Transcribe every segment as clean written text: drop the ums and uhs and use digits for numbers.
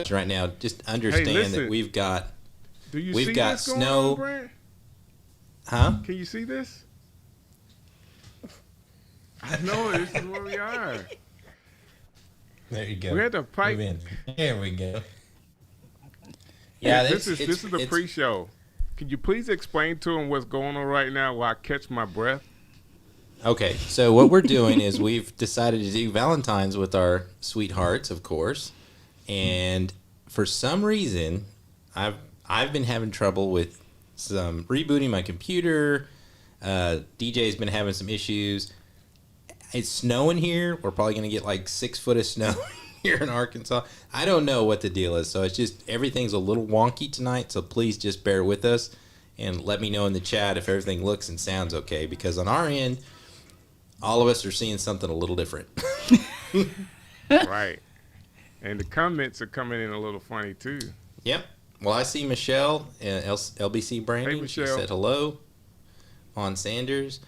right now, just understand that we've got snow. Brant? Huh? Can you see this? I know this is where we are. There you go. We had to pipe. There we go. Yeah, this is the pre-show. Can you please explain to him what's going on right now while I catch my breath? Okay, so what we're doing is we've decided to do Valentine's with our sweethearts, of course, and for some reason, I've been having trouble with some rebooting my computer. DJ's been having some issues. It's snowing here. We're probably going to get like 6 foot of snow here in Arkansas. I don't know what the deal is. So it's just everything's a little wonky tonight. So please just bear with us and let me know in the chat if everything looks and sounds okay. Because on our end, all of us are seeing something a little different. Right. And the comments are coming in a little funny too. Yep. Well, I see Michelle, LBC Branding. Hey, Michelle. She said hello on Sanders.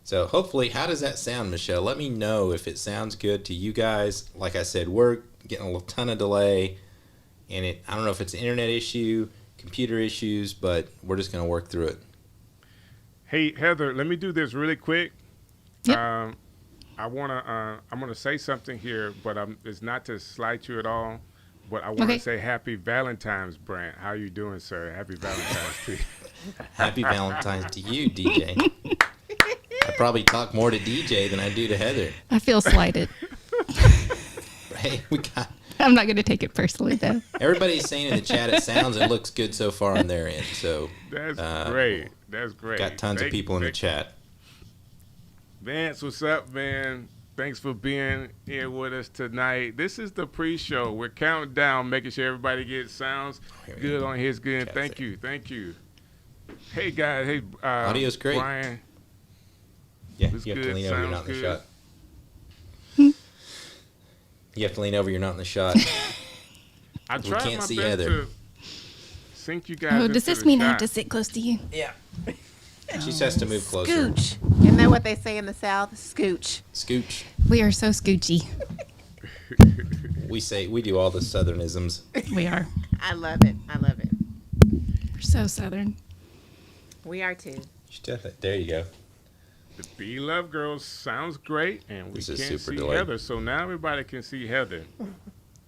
So hopefully, how does that sound, Michelle? Let me know if it sounds good to you guys. Like I said, we're getting a ton of delay, and I don't know if it's an internet issue, computer issues, but we're just going to work through it. Hey, Heather, let me do this really quick. Yep. I'm gonna say something here, but it's not to slight you at all. But I want to say Happy Valentine's, Brant. How you doing, sir? Happy Valentine's to you. Happy Valentine's to you, DJ. I probably talk more to DJ than I do to Heather. I feel slighted. Hey, I'm not going to take it personally, though. Everybody's saying in the chat it sounds and looks good so far on their end. So that's great. That's great. Got tons of people in the chat. Vance, what's up, man? Thanks for being here with us tonight. This is the pre-show. We're counting down, making sure everybody gets sounds good on his good. Thank you. Hey, guys. Hey, audio's great. Brian. Yeah, you have to lean over. You're not in the shot. You have to lean over. You're not in the shot. I tried can't my see best Heather. to sync you guys. Oh, does this mean I have to sit close to you? Yeah. She just has to move closer. Scooch. Isn't that what they say in the South? Scooch. Scooch. We are so scoochy. We do all the Southernisms. We are. I love it. We're so Southern. We are too. There you go. The Be Love Girls sounds great, and we can't see Heather, so now everybody can see Heather.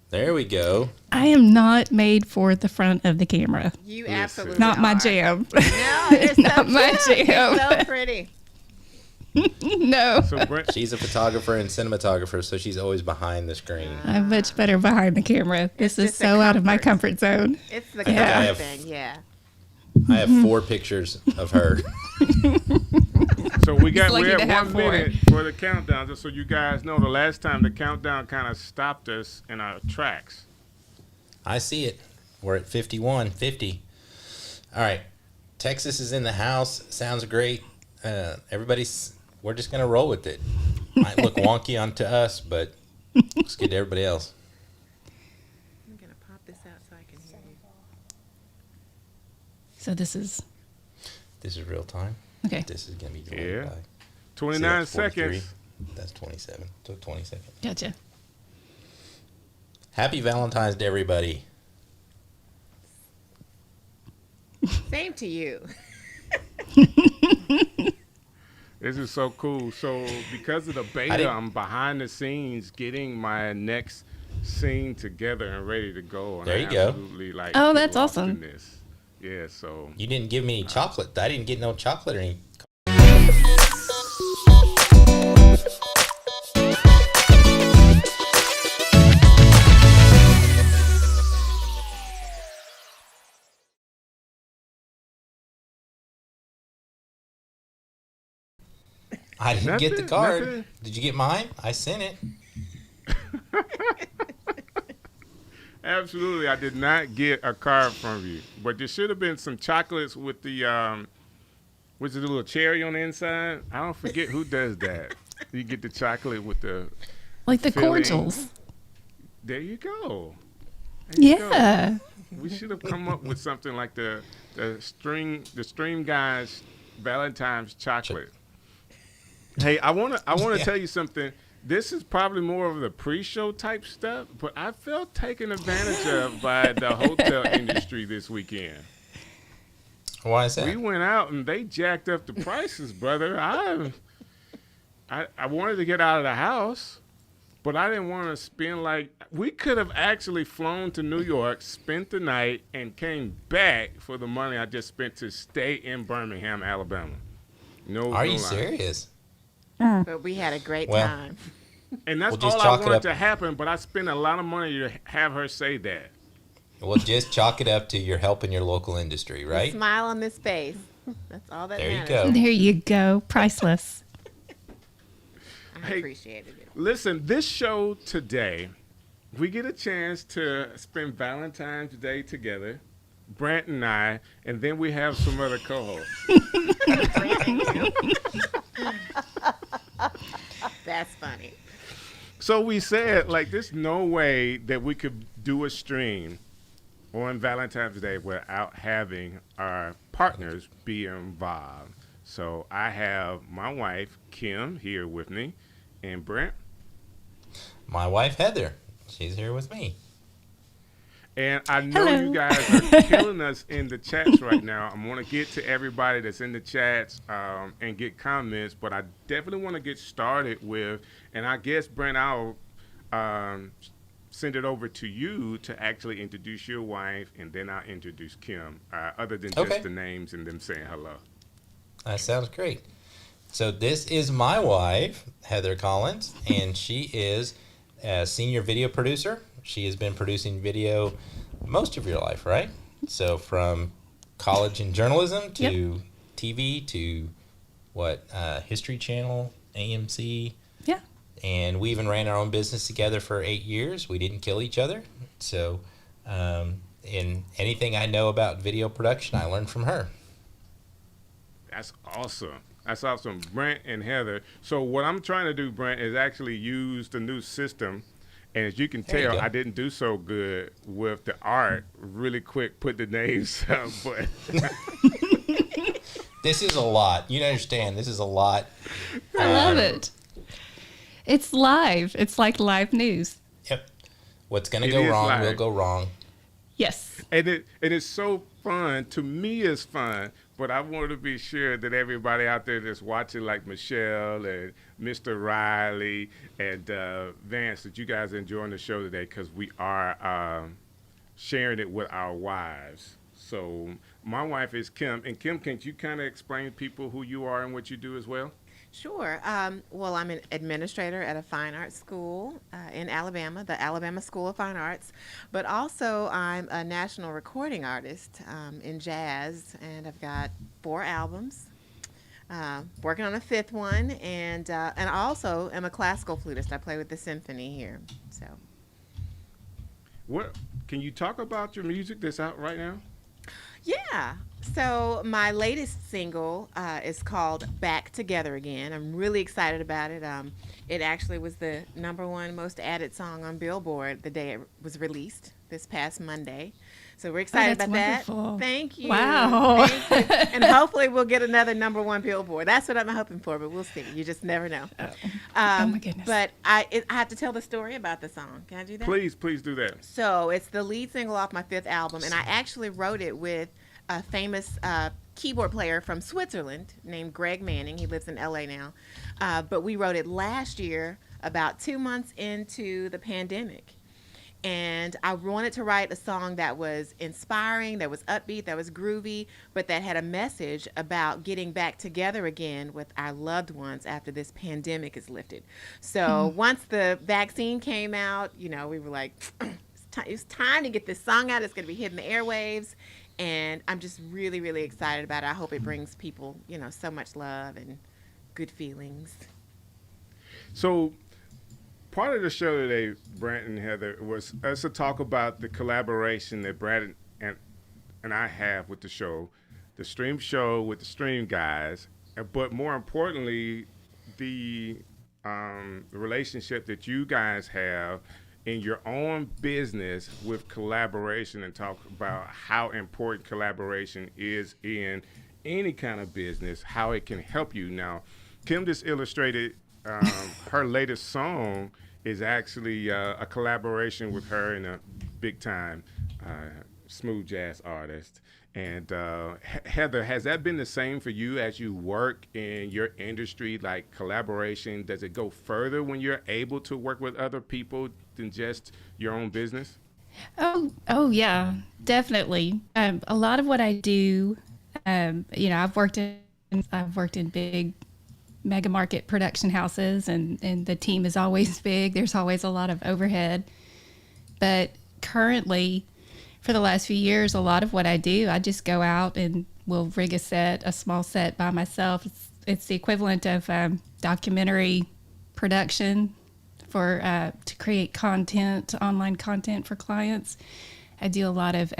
There we go. I am not made for the front of the camera. You absolutely not are. my jam. No, it's not my jam. It's so pretty. No. So she's a photographer and cinematographer, so she's always behind the screen. I'm much better behind the camera. This is so out of my comfort zone. It's the comfort thing, yeah. I have 4 pictures of her. So we have 1 minute for the countdown, just so you guys know. The last time the countdown kind of stopped us in our tracks. I see it. We're at 50. All right. Texas is in the house. Sounds great. We're just going to roll with it. Might look wonky onto us, but looks good to everybody else. I'm going to pop this out so I can hear you. So this is real time. Okay. This is going to be delayed by 29 seconds. That's 27. So 20 seconds. Gotcha. Happy Valentine's to everybody. Same to you. This is so cool. So because of the beta, I'm behind the scenes getting my next scene together and ready to go. And there you go. Oh, that's awesome. Yeah, so. You didn't give me any chocolate. I didn't get no chocolate or any. I didn't get the card. Nothing. Did you get mine? I sent it. Absolutely, I did not get a card from you, but there should have been some chocolates with the with the little cherry on the inside. I don't forget who does that. You get the chocolate with the cordials. There you go. Go. We should have come up with something like the Stream Guys Valentine's chocolate. Hey, I wanna tell you something. This is probably more of the pre-show type stuff, but I felt taken advantage of by the hotel industry this weekend. Why is that? We went out and they jacked up the prices, brother. I wanted to get out of the house, but I didn't want to spend we could have actually flown to New York, spent the night, and came back for the money I just spent to stay in Birmingham, Alabama. Are you serious? But we had a great time. And that's We'll all I wanted to happen, but I spent a lot of money to have her say that. We'll just chalk it up to you're helping your local industry, right? A smile on this face. That's all that There you matters. go. There you go. Priceless. I appreciated it. Listen, this show today, we get a chance to spend Valentine's Day together, Brant and I, and then we have some other co-hosts. That's funny. So we said, there's no way that we could do a stream on Valentine's Day without having our partners be involved. So I have my wife, Kim, here with me, and Brant. My wife, Heather. She's here with me. And I know Hello. you guys are killing us in the chats right now. I'm going to get to everybody that's in the chats and get comments, but I definitely want to get started with, and I guess, Brent, I'll send it over to you to actually introduce your wife, and then I'll introduce Kim, other than just the names and them saying hello. That sounds great. So this is my wife, Heather Collins, and she is a senior video producer. She has been producing video most of your life, right? So from college in journalism to TV to History Channel, AMC. Yeah. And we even ran our own business together for 8 years. We didn't kill each other. So in anything I know about video production, I learned from her. That's awesome. That's awesome. Brant and Heather. So what I'm trying to do, Brant, is actually use the new system. And as you can tell, I didn't do so good with the art. Really quick, put the names up. But this is a lot. You understand, this is a lot. I love it. It's live. It's like live news. Yep. What's going to go wrong will go wrong. Yes. And it's so fun. To me, it's fun. But I want to be sure that everybody out there that's watching, like Michelle and Mr. Riley and Vance, that you guys are enjoying the show today, because we are sharing it with our wives. So my wife is Kim. And Kim, can you kind of explain to people who you are and what you do as well? Sure. Well, I'm an administrator at a fine arts school in Alabama, the Alabama School of Fine Arts. But also, I'm a national recording artist in jazz, and I've got 4 albums. Working on a 5th one, and I also am a classical flutist. I play with the symphony here. So, what can you talk about your music that's out right now? yeah. So my latest single is called Back Together Again. I'm really excited about it. It actually was the #1 most added song on Billboard the day it was released this past Monday. So we're excited about wonderful. that. Thank you. Wow. Thank you. And hopefully we'll get another #1 Billboard. That's what I'm hoping for, but we'll see. You just never know. Oh my goodness. But I have to tell the story about the song. Can I do that? Please do that. So it's the lead single off my 5th album, and I actually wrote it with a famous keyboard player from Switzerland named Greg Manning. He lives in LA now. But we wrote it last year, about 2 months into the pandemic. And I wanted to write a song that was inspiring, that was upbeat, that was groovy, but that had a message about getting back together again with our loved ones after this pandemic is lifted. So once the vaccine came out, we were like, it's time to get this song out. It's going to be hitting the airwaves. And I'm just really, really excited about it. I hope it brings people, so much love and good feelings. So part of the show today, Brant and Heather, was us to talk about the collaboration that Brant and I have with the show, the stream show with the stream guys, but more importantly, the relationship that you guys have in your own business with collaboration, and talk about how important collaboration is in any kind of business, how it can help you. Now, Kim just illustrated her latest song is actually a collaboration with her and a big time smooth jazz artist. And Heather, has that been the same for you as you work in your industry, like collaboration? Does it go further when you're able to work with other people than just your own business? Oh yeah, definitely. A lot of what I do, I've worked in big mega market production houses, and the team is always big. There's always a lot of overhead. But currently, for the last few years, a lot of what I do, I just go out and will rig a small set by myself. It's the equivalent of documentary production to create content, online content for clients. I do a lot of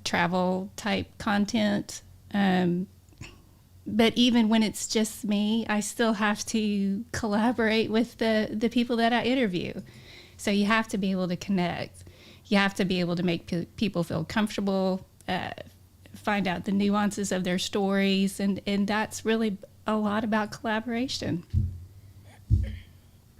travel type content. But even when it's just me, I still have to collaborate with the people that I interview. So you have to be able to connect. You have to be able to make people feel comfortable, find out the nuances of their stories, and that's really a lot about collaboration.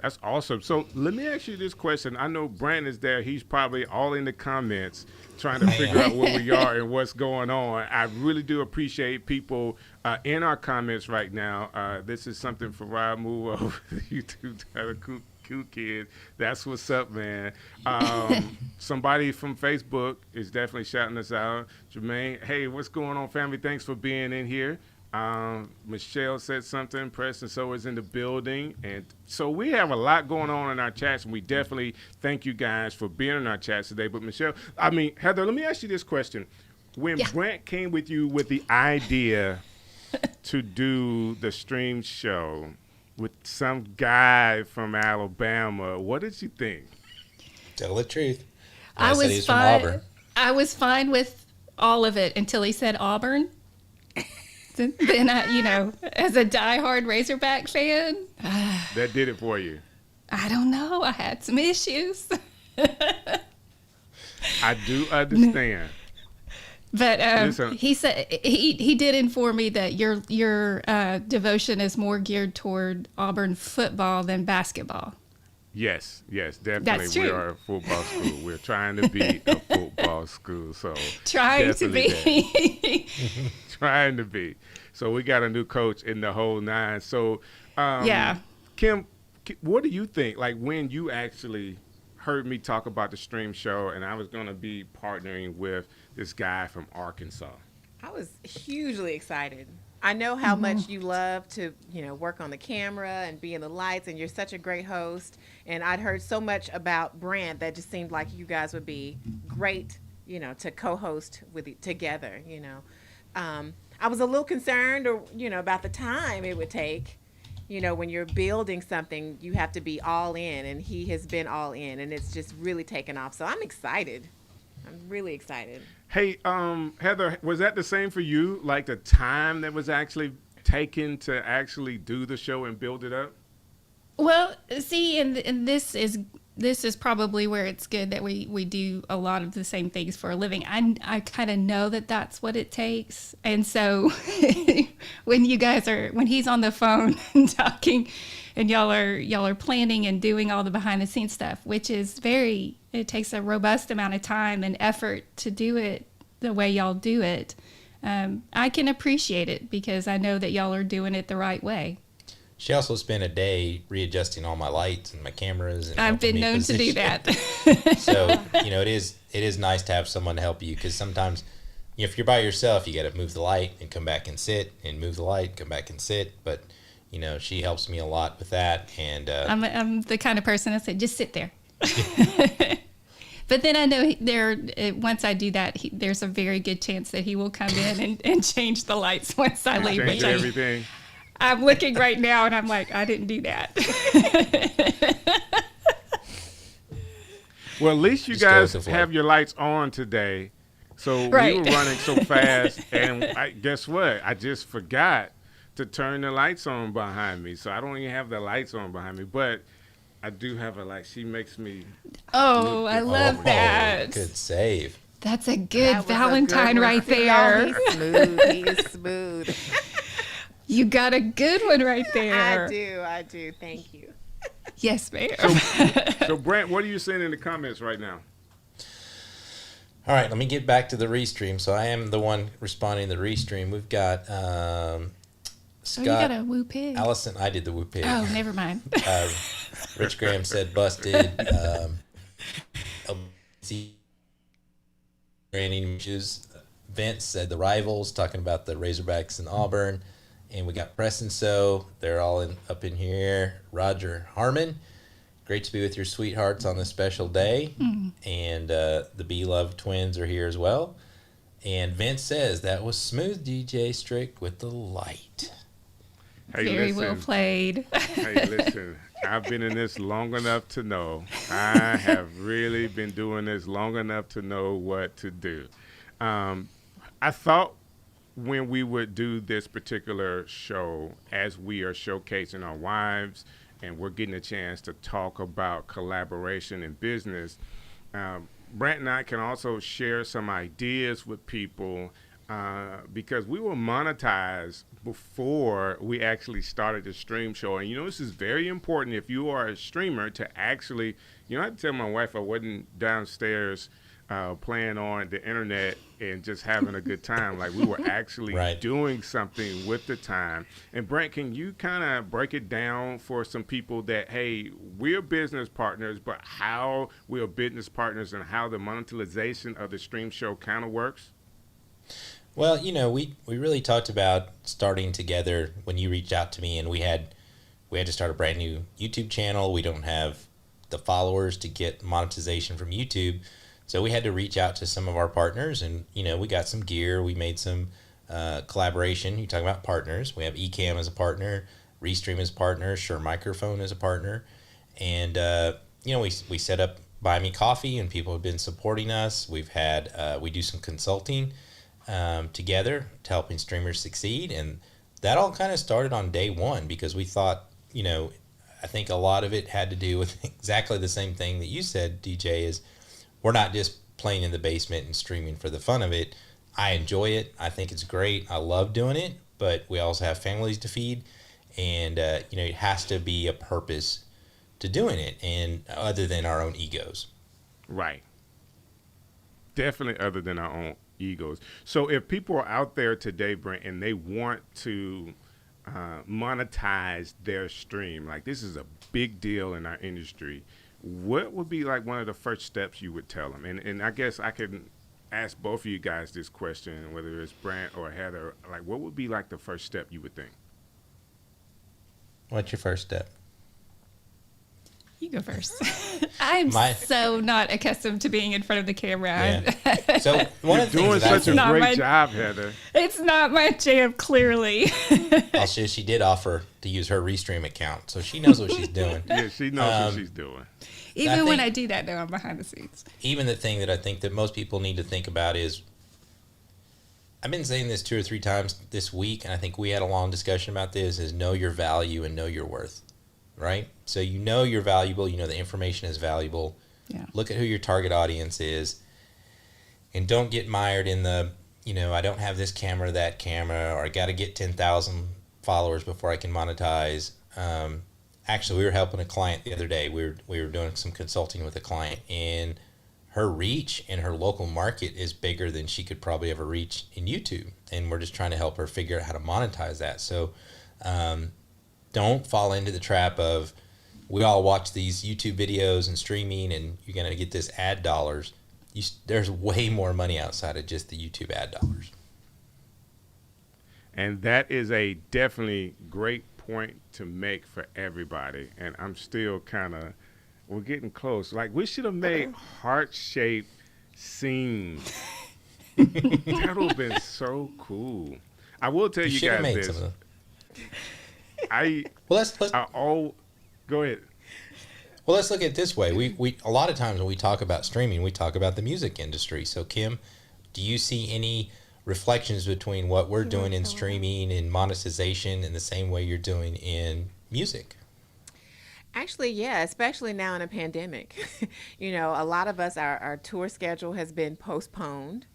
That's awesome. So let me ask you this question. I know Brant is there. He's probably all in the comments trying to figure out where we are and what's going on. I really do appreciate people in our comments right now. This is something for Rob Move over the YouTube channel. Cool kid. That's what's up, man. Somebody from Facebook is definitely shouting us out. Jermaine, hey, what's going on, family? Thanks for being in here. Michelle said something. Preston So is in the building. And so we have a lot going on in our chats, and we definitely thank you guys for being in our chats today. But Heather, let me ask you this question. When Brant came with you with the idea to do the stream show with some guy from Alabama, what did you think? Tell the truth. I said was fine. I was fine with all of it until he said Auburn. Then as a diehard Razorback fan, that did it for you. I don't know. I had some issues. I do understand. But he said he did inform me that your devotion is more geared toward Auburn football than basketball. Yes, definitely. That's true. We are a football school. We're trying to be a football school. So trying to be. Trying to be. So we got a new coach in the whole nine. So Kim, what do you think? Like when you actually heard me talk about the stream show and I was going to be partnering with this guy from Arkansas. I was hugely excited. I know how much you love to, work on the camera and be in the lights, and you're such a great host. And I'd heard so much about Brant that just seemed like you guys would be great, to co-host together. I was a little concerned, about the time it would take. When you're building something, you have to be all in, and he has been all in, and it's just really taken off. So I'm excited. I'm really excited. Hey, Heather, was that the same for you? Like the time that was actually taken to actually do the show and build it up? Well, see, and this is probably where it's good that we do a lot of the same things for a living. I kind of know that that's what it takes, and so when he's on the phone and talking, and y'all are planning and doing all the behind the scenes stuff, which is it takes a robust amount of time and effort to do it the way y'all do it. I can appreciate it because I know that y'all are doing it the right way. She also spent a day readjusting all my lights and my cameras. And I've been known to do that. So, it is nice to have someone to help you, because sometimes, if you're by yourself, you got to move the light and come back and sit, and move the light, come back and sit. But, she helps me a lot with that. And I'm the kind of person that said, just sit there. But then I know once I do that, there's a very good chance that he will come in and change the lights once I leave. Change everything. I'm looking right now, and I'm like, I didn't do that. Well, at least you guys have your lights on today. So right. We were running so fast, and guess what? I just forgot to turn the lights on behind me. So I don't even have the lights on behind me, but I do have a light. She makes me. Oh, I love that. Good save. That's a good Valentine right there. He is smooth. You got a good one right there. I do. Thank you. Yes, ma'am. So Brant, what are you saying in the comments right now? All right, let me get back to the restream. So I am the one responding to the restream. We've got Scott. You got a woo pig. Allison, I did the woo pig. Oh, never mind. Rich Graham said busted. Vince said the Rivals, talking about the Razorbacks in Auburn. And we got Preston So. They're all up in here. Roger Harmon. Great to be with your sweethearts on this special day. And the Beloved twins are here as well. And Vince says, that was smooth, DJ Strick, with the light. Hey, Very well played. Hey, listen, I've been in this long enough to know. I have really been doing this long enough to know what to do. I thought when we would do this particular show, as we are showcasing our wives and we're getting a chance to talk about collaboration in business, Brant and I can also share some ideas with people because we were monetized before we actually started the stream show. And, this is very important if you are a streamer to actually, I had to tell my wife I wasn't downstairs playing on the internet and just having a good time. Like, we were actually doing something with the time. And Brant, can you kind of break it down for some people that, hey, we're business partners, but how we're business partners and how the monetization of the stream show kind of works? Well, we really talked about starting together when you reached out to me, and we had to start a brand new YouTube channel. We don't have the followers to get monetization from YouTube. So we had to reach out to some of our partners, and, we got some gear. We made some collaboration. You talk about partners. We have Ecamm as a partner, Restream as a partner, Shure Microphone as a partner. And, we set up Buy Me Coffee, and people have been supporting us. We've had, we do some consulting together to helping streamers succeed. And that all kind of started on day one because we thought, I think a lot of it had to do with exactly the same thing that you said, DJ, is we're not just playing in the basement and streaming for the fun of it. I enjoy it. I think it's great. I love doing it, but we also have families to feed, and it has to be a purpose to doing it, and other than our own egos. Right. Definitely other than our own egos. So if people are out there today, Brent, and they want to monetize their stream, like this is a big deal in our industry, what would be like one of the first steps you would tell them? And I guess I can ask both of you guys this question, whether it's Brant or Heather, like what would be like the first step you would think? What's your first step? You go first. I'm so not accustomed to being in front of the camera. Yeah. So one of the doing things such a great job, Heather. It's not my jam, clearly. Also, she did offer to use her Restream account, so she knows what she's doing. Yeah, she knows what she's doing. Even when I do that, though, I'm behind the scenes. Even the thing that I think that most people need to think about is, I've been saying this 2 or 3 times this week, and I think we had a long discussion about this, is know your value and know your worth, right? So you're valuable, the information is valuable. Yeah. Look at who your target audience is, and don't get mired in the, I don't have this camera, that camera, or I got to get 10,000 followers before I can monetize. Actually, we were helping a client the other day. We were doing some consulting with a client, and her reach in her local market is bigger than she could probably ever reach in YouTube. And we're just trying to help her figure out how to monetize that. So don't fall into the trap of, we all watch these YouTube videos and streaming, and you're going to get this ad dollars. There's way more money outside of just the YouTube ad dollars. And that is a definitely great point to make for everybody. And I'm still we're getting close. Like, we should have made heart-shaped scenes. That would have been so cool. I will tell you guys this. Go ahead. Well, let's look at it this way. We a lot of times when we talk about streaming, we talk about the music industry. So, Kim, do you see any reflections between what we're doing in streaming and monetization in the same way you're doing in music? Actually, yeah, especially now in a pandemic. A lot of us, our tour schedule has been postponed,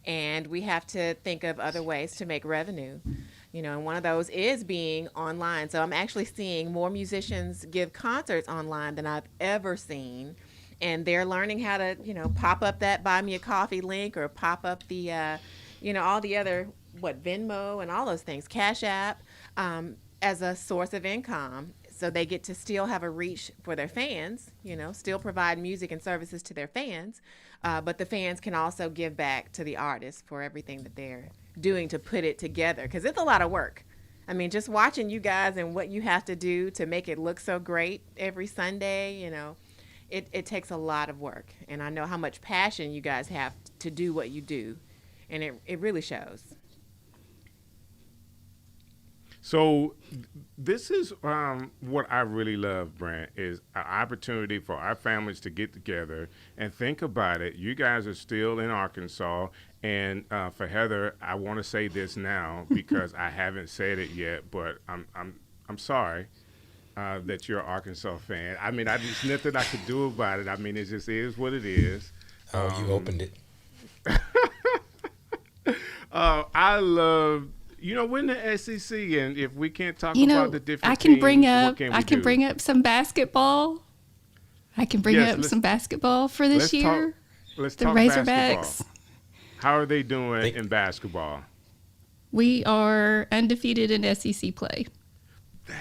and we have to think of other ways to make revenue. And one of those is being online. So I'm actually seeing more musicians give concerts online than I've ever seen. And they're learning how to, pop up that Buy Me a Coffee link, or pop up the, all the other, Venmo and all those things, Cash App, as a source of income. So they get to still have a reach for their fans, still provide music and services to their fans. But the fans can also give back to the artists for everything that they're doing to put it together, because it's a lot of work. I mean, just watching you guys and what you have to do to make it look so great every Sunday, it takes a lot of work. And I know how much passion you guys have to do what you do, and it really shows. So this is what I really love, Brant, is an opportunity for our families to get together and think about it. You guys are still in Arkansas, and for Heather, I want to say this now because I haven't said it yet, but I'm sorry that you're an Arkansas fan. I mean, there's nothing I could do about it. I mean, it just is what it is. Oh, you opened it. I love. We're in the SEC, and if we can't talk about the different I can teams, bring up what can we I can do? bring up some basketball. I can bring up some basketball for this year. Let's the talk Razorbacks. basketball. How are they doing in basketball? We are undefeated in SEC play.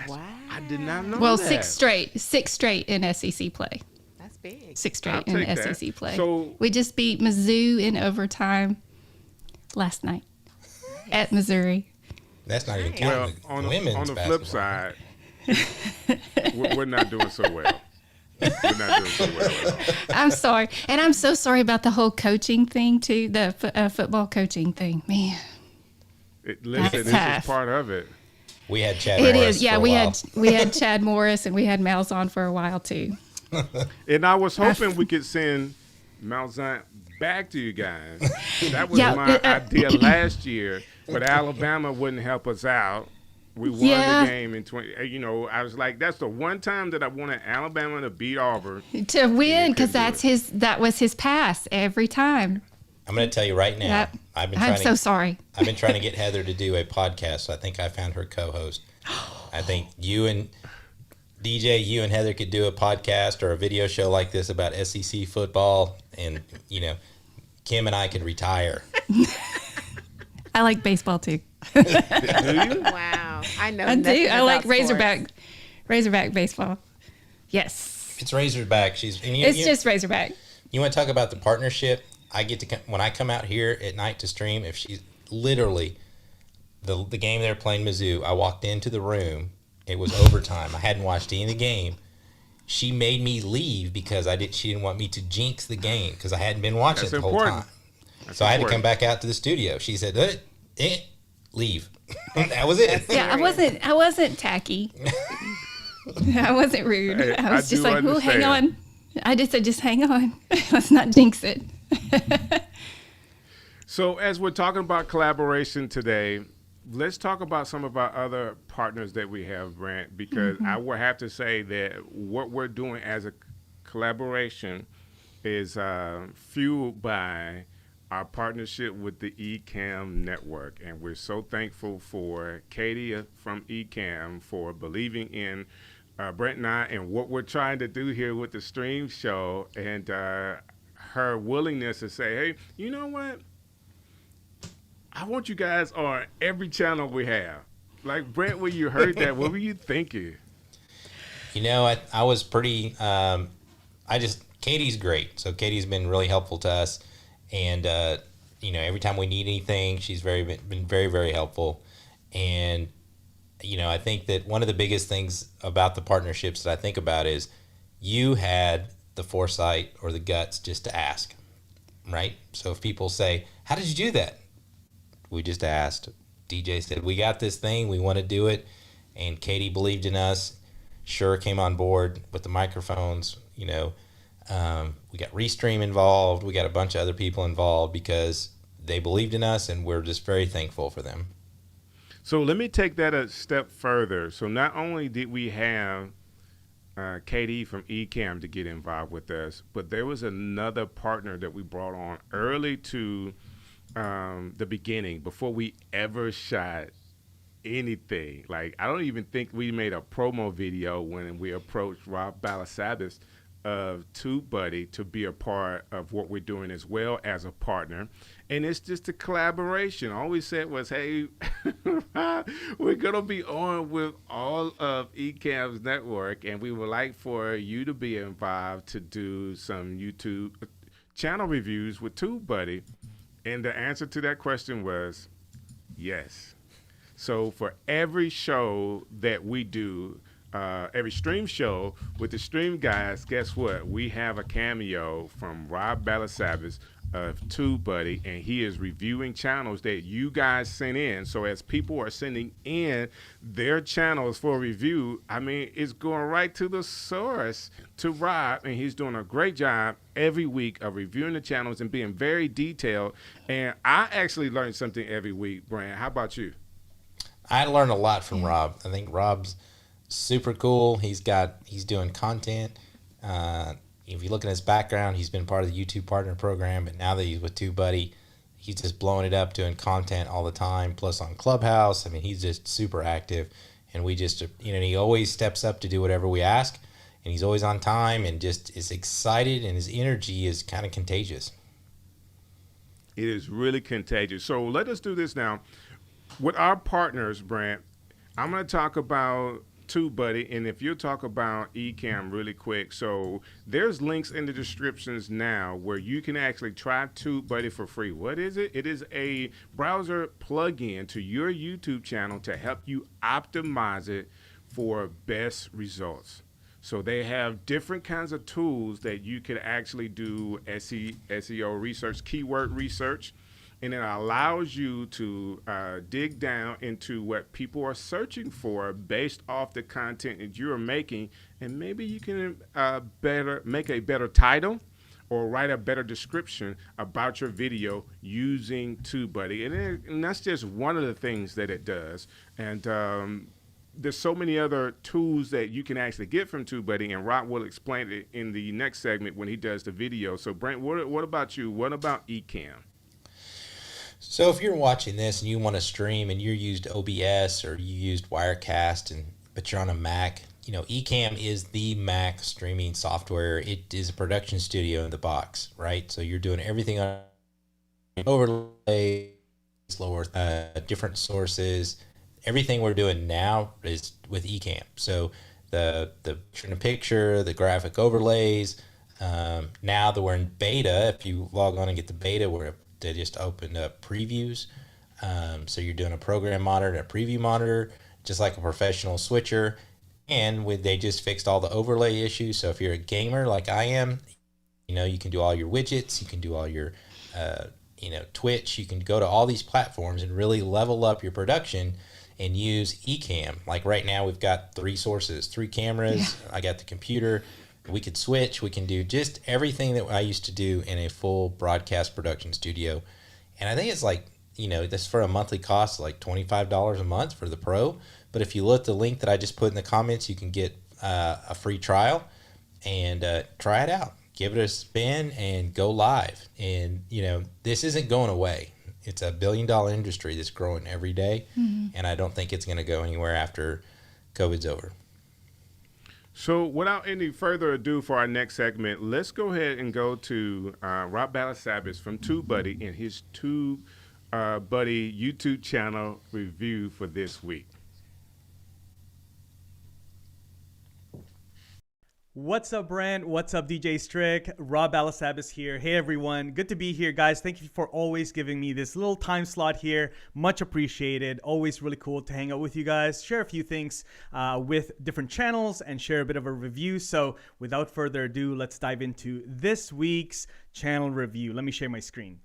Wow. I did not know Well, that. six straight in SEC play. That's big. 6 straight I'll in take that. SEC play. So- we just beat Mizzou in overtime last night at Missouri. That's not even Well, counting on the women's the basketball. flip side, we're not doing so well. We're not doing so well at all. I'm sorry. And I'm so sorry about the whole coaching thing, too, the football coaching thing. Man, Listen, That's this tough. is part of it. We had Chad it Morris is. Yeah, for a we while. had Chad Morris and we had Malzahn for a while, too. And I was hoping we could send Malzahn back to you guys. That was Yeah, my idea last year, but Alabama wouldn't help us out. We won the game in 20. I was like, that's the one time that I wanted Alabama to beat Auburn. To win, because couldn't do that was his pass every time. I'm going to tell you right now. Yep. I'm so sorry. I've been trying to get Heather to do a podcast. So I think I found her co-host. I think you and DJ, you and Heather could do a podcast or a video show like this about SEC football, and Kim and I could retire. I like baseball, too. Do you? Wow. I know. I do. nothing I like about Razorback baseball. Yes. It's Razorback. It's just Razorback. You want to talk about the partnership? I get to when I come out here at night to stream. If she's literally the game they're playing Mizzou, I walked into the room. It was overtime. I hadn't watched any of the game. She made me leave because she didn't want me to jinx the game because I hadn't been watching That's it the whole important. time. So I had to come back out to the studio. She said, leave. That was it. Yeah, I wasn't tacky. I wasn't rude. Hey, I was I just do like, "Ooh, hang understand. on." I just said, "Just hang on. Let's not jinx it." So as we're talking about collaboration today, let's talk about some of our other partners that we have, Brant, because I will have to say that what we're doing as a collaboration is fueled by our partnership with the Ecamm network. And we're so thankful for Katie from Ecamm for believing in Brent and I and what we're trying to do here with the stream show, and her willingness to say, hey, you know what? I want you guys on every channel we have. Like, Brent, when you heard that, what were you thinking? I was pretty, Katie's great. So Katie's been really helpful to us. And, every time we need anything, she's been very, very helpful. And, I think that one of the biggest things about the partnerships that I think about is you had the foresight or the guts just to ask, right? So if people say, how did you do that? We just asked. DJ said, we got this thing. We want to do it. And Katie believed in us. Sure came on board with the microphones. We got Restream involved. We got a bunch of other people involved because they believed in us, and we're just very thankful for them. So let me take that a step further. So not only did we have Katie from Ecamm to get involved with us, but there was another partner that we brought on early to the beginning, before we ever shot anything. Like, I don't even think we made a promo video when we approached Rob Balasabas of Tubebuddy to be a part of what we're doing as well as a partner. And it's just a collaboration. All we said was, hey, we're going to be on with all of Ecamm's network, and we would like for you to be involved to do some YouTube channel reviews with Tubebuddy. And the answer to that question was yes. So for every show that we do, every stream show with the stream guys, guess what? We have a cameo from Rob Balasabas of Tubebuddy, and he is reviewing channels that you guys sent in. So as people are sending in their channels for review, I mean, it's going right to the source, to Rob, and he's doing a great job every week of reviewing the channels and being very detailed. And I actually learned something every week, Brant. How about you? I learned a lot from Rob. I think Rob's super cool. He's doing content. If you look at his background, he's been part of the YouTube Partner Program, but now that he's with Tubebuddy, he's just blowing it up, doing content all the time, plus on Clubhouse. I mean, he's just super active, and we just, he always steps up to do whatever we ask, and he's always on time and just is excited, and his energy is kind of contagious. It is really contagious. So let us do this now. With our partners, Brant, I'm going to talk about Tubebuddy, and if you'll talk about Ecamm really quick. So there's links in the descriptions now where you can actually try Tubebuddy for free. What is it? It is a browser plugin to your YouTube channel to help you optimize it for best results. So they have different kinds of tools that you can actually do SEO research, keyword research, and it allows you to dig down into what people are searching for based off the content that you're making, and maybe you can make a better title or write a better description about your video using Tubebuddy. And that's just one of the things that it does. And there's so many other tools that you can actually get from Tubebuddy, and Rob will explain it in the next segment when he does the video. So Brent, what about you? What about Ecamm? So if you're watching this and you want to stream and you used OBS or you used Wirecast, but you're on a Mac, Ecamm is the Mac streaming software. It is a production studio in the box, right? So you're doing everything on overlay, slower, different sources. Everything we're doing now is with Ecamm. So the picture, the graphic overlays. Now that we're in beta, if you log on and get the beta, they just opened up previews. So you're doing a program monitor and a preview monitor, just like a professional switcher. And they just fixed all the overlay issues. So if you're a gamer like I am, you can do all your widgets, you can do all your, Twitch, you can go to all these platforms and really level up your production and use Ecamm. Like right now, we've got 3 sources, 3 cameras. Yeah. I got the computer. We could switch. We can do just everything that I used to do in a full broadcast production studio. And I think it's like, this for a monthly cost, like $25 a month for the pro. But if you look at the link that I just put in the comments, you can get a free trial and try it out. Give it a spin and go live. And, this isn't going away. It's $1 billion industry that's growing every day. Mm-hmm. And I don't think it's going to go anywhere after COVID's over. So without any further ado for our next segment, let's go ahead and go to Rob Balasabas from Tubebuddy and his Tubebuddy YouTube channel review for this week. What's up, Brant? What's up, DJ Strick? Rob Balasabas here. Hey, everyone. Good to be here, guys. Thank you for always giving me this little time slot here. Much appreciated. Always really cool to hang out with you guys, share a few things with different channels, and share a bit of a review. So without further ado, let's dive into this week's channel review. Let me share my screen.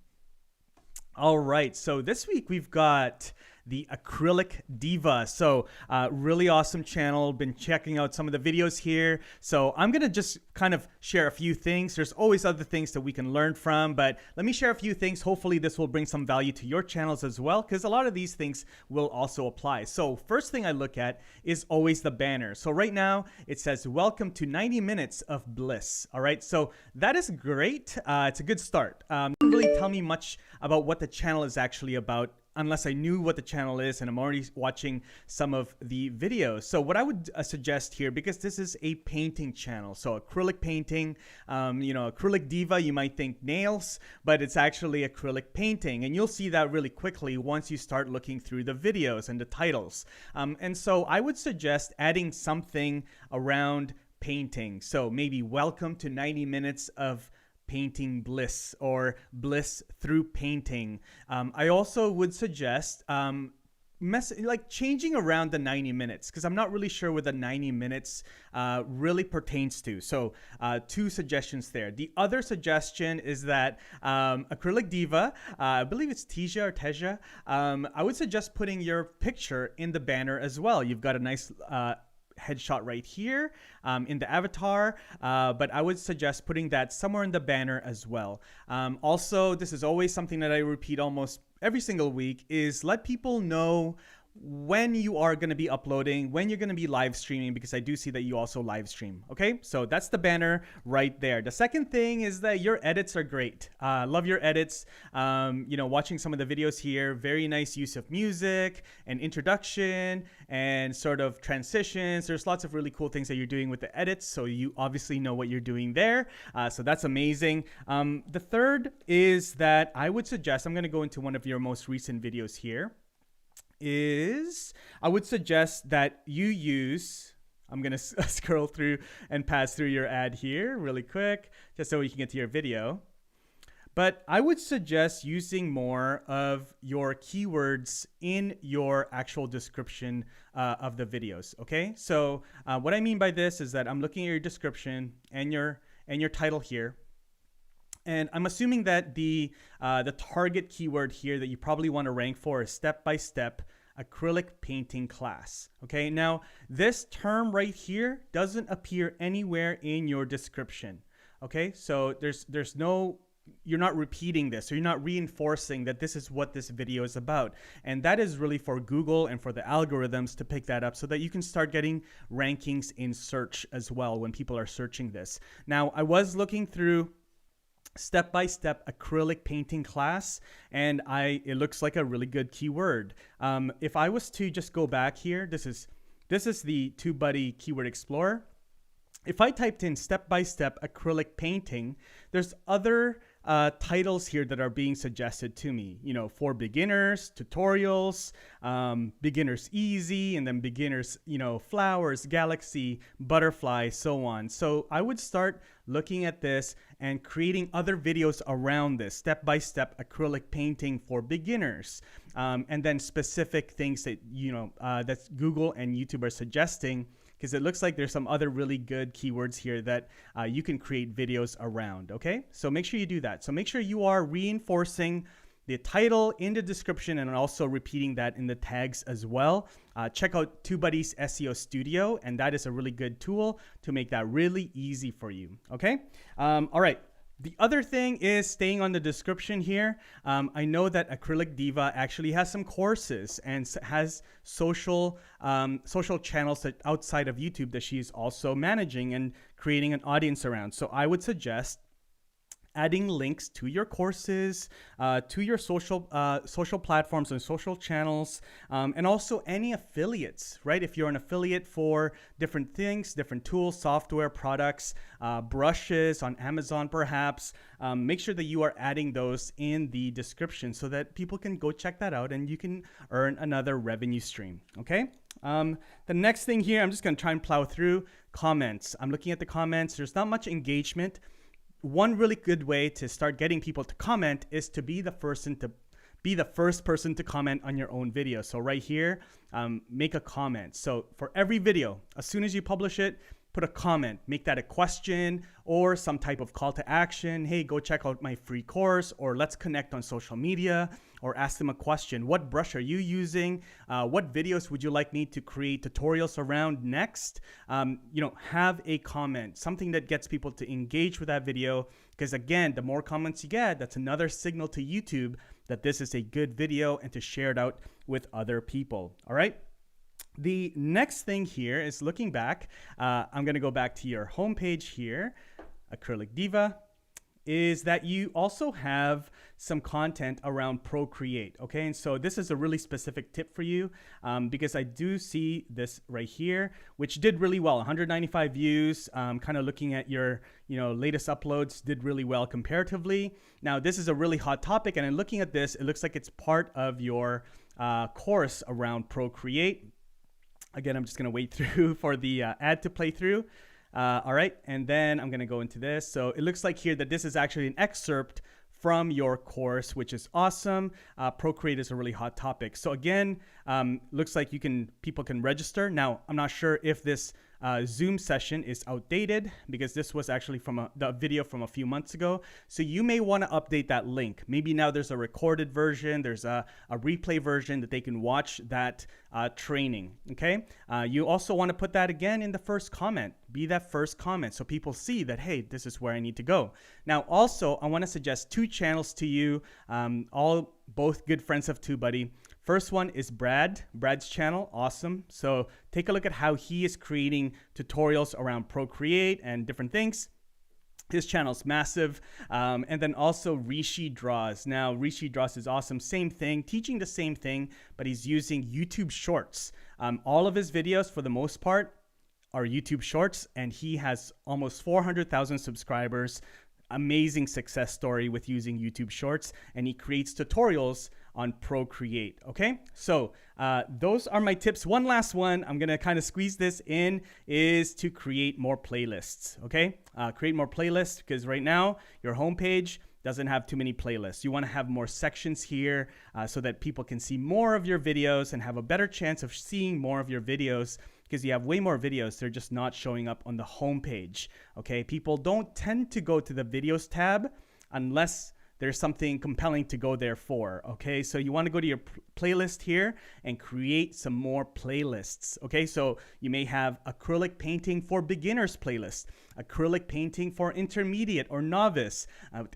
All right. So this week we've got the Acrylic Diva. So really awesome channel. Been checking out some of the videos here. So I'm going to just kind of share a few things. There's always other things that we can learn from, but let me share a few things. Hopefully this will bring some value to your channels as well, because a lot of these things will also apply. So first thing I look at is always the banner. So right now it says, welcome to 90 minutes of bliss. All right. So that is great. It's a good start. Doesn't really tell me much about what the channel is actually about unless I knew what the channel is and I'm already watching some of the videos. So what I would suggest here, because this is a painting channel, so acrylic painting, acrylic diva, you might think nails, but it's actually acrylic painting. And you'll see that really quickly once you start looking through the videos and the titles. And so I would suggest adding something around painting. So maybe welcome to 90 minutes of painting bliss, or bliss through painting. I also would suggest changing around the 90 minutes, because I'm not really sure what the 90 minutes really pertains to. So 2 suggestions there. The other suggestion is that acrylic diva, I believe it's Teja or Teja, I would suggest putting your picture in the banner as well. You've got a nice headshot right here in the avatar, but I would suggest putting that somewhere in the banner as well. Also, this is always something that I repeat almost every single week, is let people know when you are going to be uploading, when you're going to be live streaming, because I do see that you also live stream. Okay, so that's the banner right there. The second thing is that your edits are great. Love your edits. Watching some of the videos here, very nice use of music and introduction and sort of transitions. There's lots of really cool things that you're doing with the edits, so you obviously know what you're doing there. So that's amazing. The third is that I would suggest, I'm going to go into one of your most recent videos here, I would suggest that you use, I'm going to scroll through and pass through your ad here really quick, just so we can get to your video. But I would suggest using more of your keywords in your actual description of the videos. Okay, so what I mean by this is that I'm looking at your description and your title here. And I'm assuming that the target keyword here that you probably want to rank for is step-by-step acrylic painting class. Okay, now this term right here doesn't appear anywhere in your description. Okay, so there's no, you're not repeating this, so you're not reinforcing that this is what this video is about. And that is really for Google and for the algorithms to pick that up so that you can start getting rankings in search as well when people are searching this. Now, I was looking through step-by-step acrylic painting class, and it looks like a really good keyword. If I was to just go back here, this is the Tubebuddy Keyword Explorer. If I typed in step-by-step acrylic painting, there's other titles here that are being suggested to me, for beginners, tutorials, beginners easy, and then beginners, flowers, galaxy, butterfly, so on. So I would start looking at this and creating other videos around this step-by-step acrylic painting for beginners, and then specific things that that's Google and YouTube are suggesting, because it looks like there's some other really good keywords here that you can create videos around. Okay, so make sure you do that. So make sure you are reinforcing the title in the description and also repeating that in the tags as well. Check out Tubebuddy's SEO Studio, and that is a really good tool to make that really easy for you. Okay, all right. The other thing is staying on the description here. I know that Acrylic Diva actually has some courses and has social channels that outside of YouTube that she's also managing and creating an audience around. So I would suggest adding links to your courses, to your social platforms and social channels, and also any affiliates, right? If you're an affiliate for different things, different tools, software, products, brushes on Amazon perhaps, make sure that you are adding those in the description so that people can go check that out and you can earn another revenue stream, okay? The next thing here, I'm just gonna try and plow through comments. I'm looking at the comments. There's not much engagement. One really good way to start getting people to comment is to be the first person to comment on your own video. So right here, make a comment. So for every video, as soon as you publish it, put a comment, make that a question or some type of call to action. Hey, go check out my free course, or let's connect on social media, or ask them a question. What brush are you using? What videos would you like me to create tutorials around next? Have a comment, something that gets people to engage with that video. Because again, the more comments you get, that's another signal to YouTube that this is a good video and to share it out with other people. All right. The next thing here is looking back. I'm going to go back to your homepage here, Acrylic Diva. is that you also have some content around Procreate, okay? And so this is a really specific tip for you because I do see this right here, which did really well, 195 views, kind of looking at your latest uploads, did really well comparatively. Now, this is a really hot topic, and in looking at this, it looks like it's part of your course around Procreate. Again, I'm just gonna wait through for the ad to play through. All right, and then I'm gonna go into this. So it looks like here that this is actually an excerpt from your course, which is awesome. Procreate is a really hot topic. So again, looks like people can register. Now, I'm not sure if this Zoom session is outdated because this was actually from the video from a few months ago. So you may want to update that link. Maybe now there's a recorded version, there's a replay version that they can watch that training, okay? You also want to put that again in the first comment. Be that first comment so people see that, hey, this is where I need to go. Now, also, I want to suggest 2 channels to you, both good friends of Tubebuddy. First one is Brad's channel, awesome. So take a look at how he is creating tutorials around Procreate and different things. His channel's massive. And then also Rishi Draws. Now, Rishi Draws is awesome. Same thing, teaching the same thing, but he's using YouTube Shorts. All of his videos, for the most part, are YouTube Shorts, and he has almost 400,000 subscribers. Amazing success story with using YouTube Shorts, and he creates tutorials on Procreate, okay? So those are my tips. One last one, I'm gonna kind of squeeze this in, is to create more playlists, okay? Create more playlists because right now your homepage doesn't have too many playlists. You wanna have more sections here so that people can see more of your videos and have a better chance of seeing more of your videos because you have way more videos. They're just not showing up on the homepage, okay? People don't tend to go to the videos tab unless there's something compelling to go there for, okay? So you wanna go to your playlist here and create some more playlists, okay? So you may have acrylic painting for beginners playlist, acrylic painting for intermediate or novice,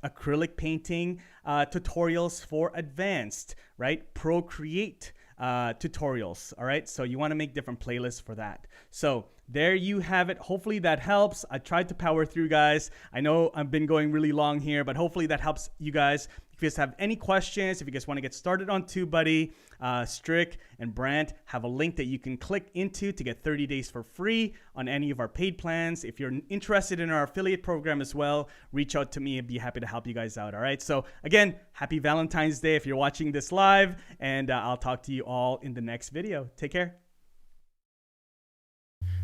acrylic painting tutorials for advanced, right? Procreate tutorials, all right? So you wanna make different playlists for that. So there you have it. Hopefully that helps. I tried to power through, guys. I know I've been going really long here, but hopefully that helps you guys. If you guys have any questions, if you guys want to get started on Tubebuddy, Strick and Brant have a link that you can click into to get 30 days for free on any of our paid plans. If you're interested in our affiliate program as well, reach out to me. I'd be happy to help you guys out, all right? So again, happy Valentine's Day if you're watching this live, and I'll talk to you all in the next video. Take care.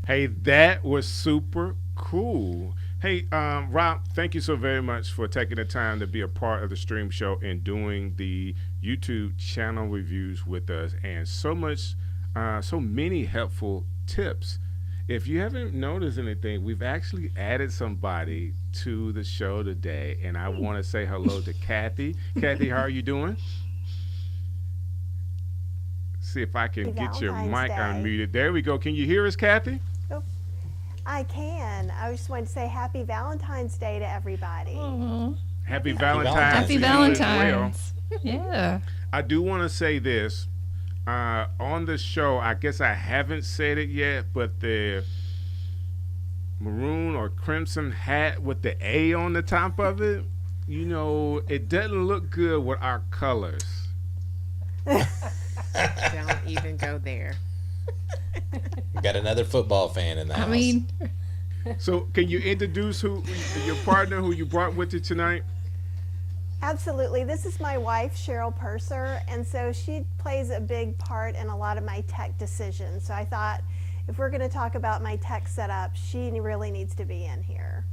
Hey, that was super cool. Hey, Rob, thank you so very much for taking the time to be a part of the stream show and doing the YouTube channel reviews with us, and so many helpful tips. If you haven't noticed anything, we've actually added somebody to the show today, and I want to say hello to Kathy. Kathy, how are you doing? See if I can get your mic unmuted. There we go. Can you hear us, Kathy? I can. I just wanted to say happy Valentine's Day to everybody. Happy Valentine's. Happy Valentine's. Yeah. I do want to say this. On the show, I guess I haven't said it yet, but the maroon or crimson hat with the A on the top of it, it doesn't look good with our colors. Don't even go there. Got another football fan in the house. So can you introduce your partner who you brought with you tonight? Absolutely. This is my wife, Cheryl Purser, and so she plays a big part in a lot of my tech decisions. So I thought if we're going to talk about my tech setup, she really needs to be in here.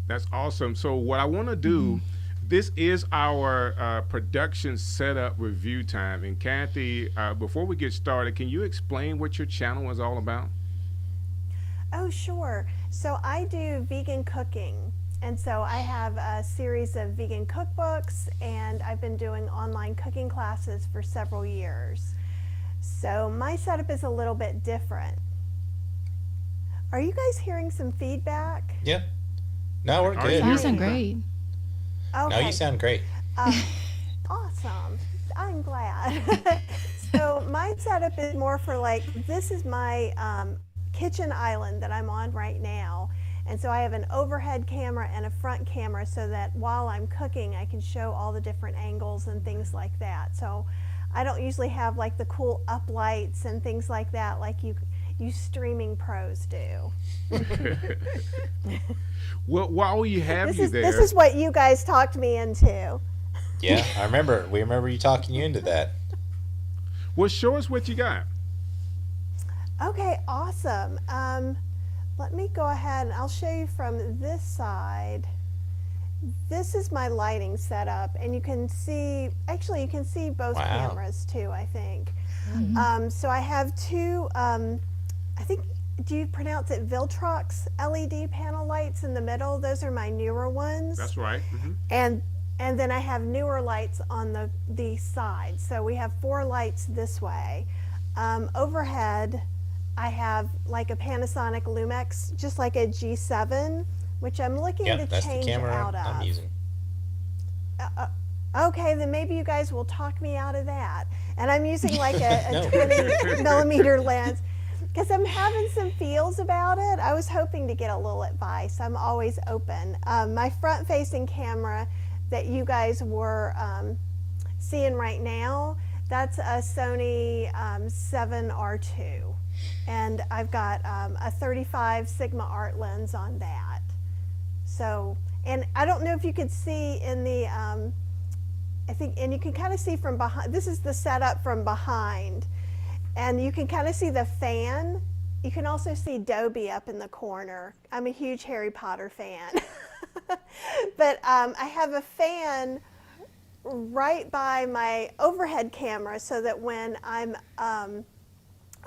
That's awesome. So what I want to do, this is our production setup review time. And Kathy, before we get started, can you explain what your channel is all about? Oh, sure. So I do vegan cooking. And so I have a series of vegan cookbooks, and I've been doing online cooking classes for several years. So my setup is a little bit different. Are you guys hearing some feedback? Yep. No, we're good. You sound great. Okay. No, you sound great. Awesome. I'm glad. So my setup is more for this is my kitchen island that I'm on right now. And so I have an overhead camera and a front camera so that while I'm cooking, I can show all the different angles and things like that. So I don't usually have like the cool up lights and things like that like you streaming pros do. Well, while we have you there. This is what you guys talked me into. Yeah, I remember. We remember you talking you into that. Well, show us what you got. Okay, awesome. Let me go ahead and I'll show you from this side. This is my lighting setup, and you can see, actually you can see both cameras too, I think. So I have two, I think, do you pronounce it Viltrox LED panel lights in the middle? Those are my newer ones. That's right. And then I have newer lights on the side. So we have 4 lights this way. Overhead, I have like a Panasonic Lumix, just like a G7, which I'm looking to that's change the camera out of. I'm using. Okay, then maybe you guys will talk me out of that. And I'm using like a 20 millimeter lens because I'm having some feels about it. I was hoping to get a little advice. I'm always open. My front facing camera that you guys were seeing right now, that's a Sony 7R2. And I've got a 35 Sigma art lens on that. So, and I don't know if you could see in the, I think, and you can kind of see from behind, this is the setup from behind. And you can kind of see the fan. You can also see Dobie up in the corner. I'm a huge Harry Potter fan. But I have a fan right by my overhead camera so that when I'm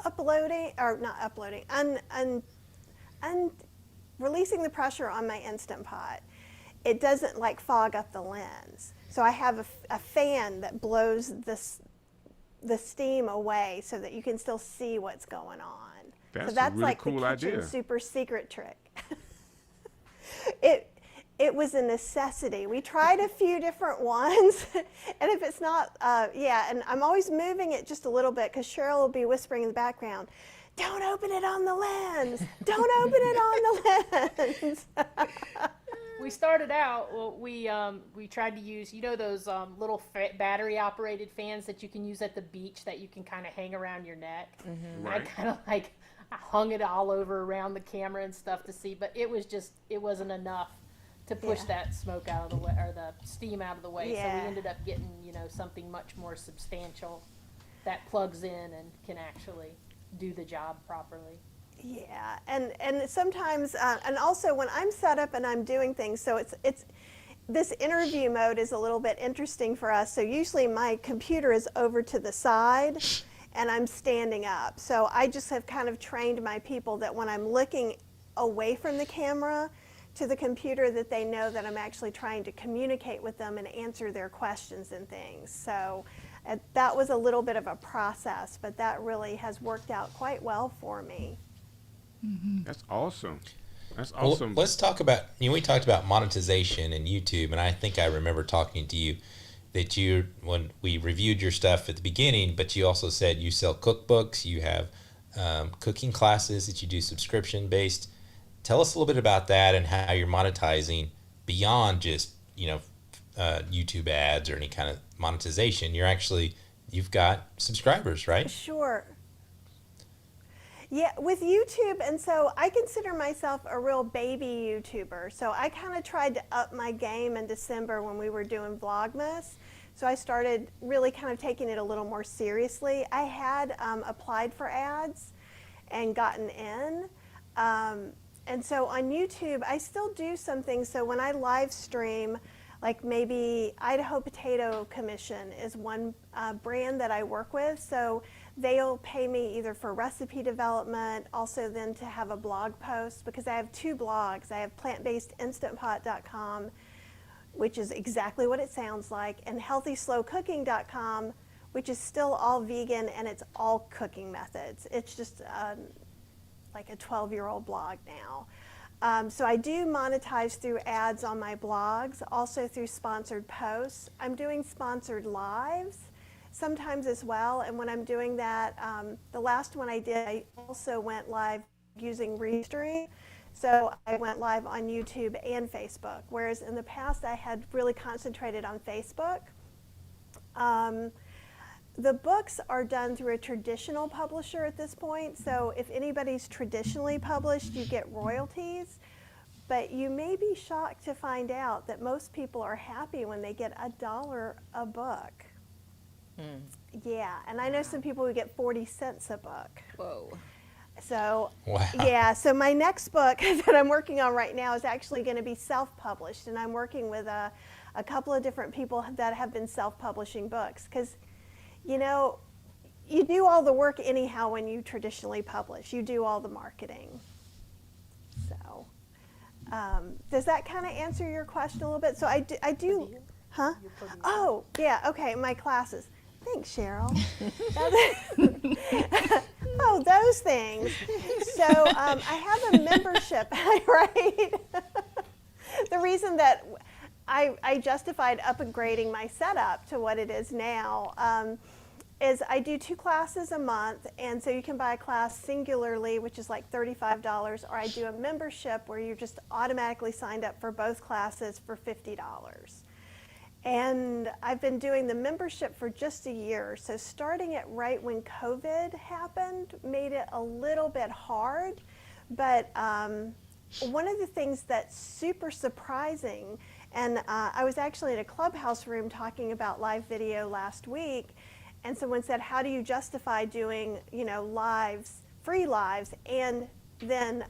uploading, or not uploading, releasing the pressure on my Instant Pot, it doesn't like fog up the lens. So I have a fan that blows the steam away so that you can still see what's going on. That's a really like cool the kitchen idea. super secret trick. It was a necessity. We tried a few different ones, and if it's not, and I'm always moving it just a little bit because Cheryl will be whispering in the background, "Don't open it on the lens. Don't open it on the lens." We started out, well, we tried to use, you know, those little battery operated fans that you can use at the beach that you can kind of hang around your neck. Right. I kind of I hung it all over around the camera and stuff to see, but it wasn't enough to push that smoke out of the way, or the steam out of the way. So we ended up getting, you know, something much more substantial that plugs in and can actually do the job properly. Yeah, and sometimes, and also when I'm set up and I'm doing things, so it's this interview mode is a little bit interesting for us. So usually my computer is over to the side and I'm standing up. So I just have kind of trained my people that when I'm looking away from the camera to the computer, that they know that I'm actually trying to communicate with them and answer their questions and things. So that was a little bit of a process, but that really has worked out quite well for me. That's awesome. That's awesome. Well, let's talk about, we talked about monetization and YouTube, and I think I remember talking to you that when we reviewed your stuff at the beginning, but you also said you sell cookbooks, you have cooking classes that you do subscription based. Tell us a little bit about that and how you're monetizing beyond just, YouTube ads or any kind of monetization. You've got subscribers, right? Sure. Yeah, with YouTube, and so I consider myself a real baby YouTuber. So I kind of tried to up my game in December when we were doing Vlogmas. So I started really kind of taking it a little more seriously. I had applied for ads and gotten in. And so on YouTube, I still do some things. So when I live stream, like maybe Idaho Potato Commission is one brand that I work with. So they'll pay me either for recipe development, also then to have a blog post, because I have 2 blogs. I have plantbasedinstantpot.com, which is exactly what it sounds like, and healthyslowcooking.com, which is still all vegan and it's all cooking methods. It's just like a 12-year-old blog now. So I do monetize through ads on my blogs, also through sponsored posts. I'm doing sponsored lives sometimes as well, and when I'm doing that, the last one I did, I also went live using Restream. So I went live on YouTube and Facebook, whereas in the past I had really concentrated on Facebook. The books are done through a traditional publisher at this point, so if anybody's traditionally published, you get royalties. But you may be shocked to find out that most people are happy when they get $1 a book. Yeah, and I know some people who get 40 cents a book. Whoa. So, Wow. yeah, so my next book that I'm working on right now is actually going to be self-published, and I'm working with a couple of different people that have been self-publishing books, because, you know, you do all the work anyhow when you traditionally publish. You do all the marketing. So, does that kind of answer your question a little bit? So I do, huh? Oh, yeah, okay, my classes. Thanks, Cheryl. Oh, those things. So I have a membership, right? The reason that I justified upgrading my setup to what it is now is I do 2 classes a month, and so you can buy a class singularly, which is like $35, or I do a membership where you're just automatically signed up for both classes for $50. And I've been doing the membership for just a year, so starting it right when COVID happened made it a little bit hard, but one of the things that's super surprising, and I was actually in a Clubhouse room talking about live video last week, and someone said, how do you justify doing, you know, lives, free lives, and then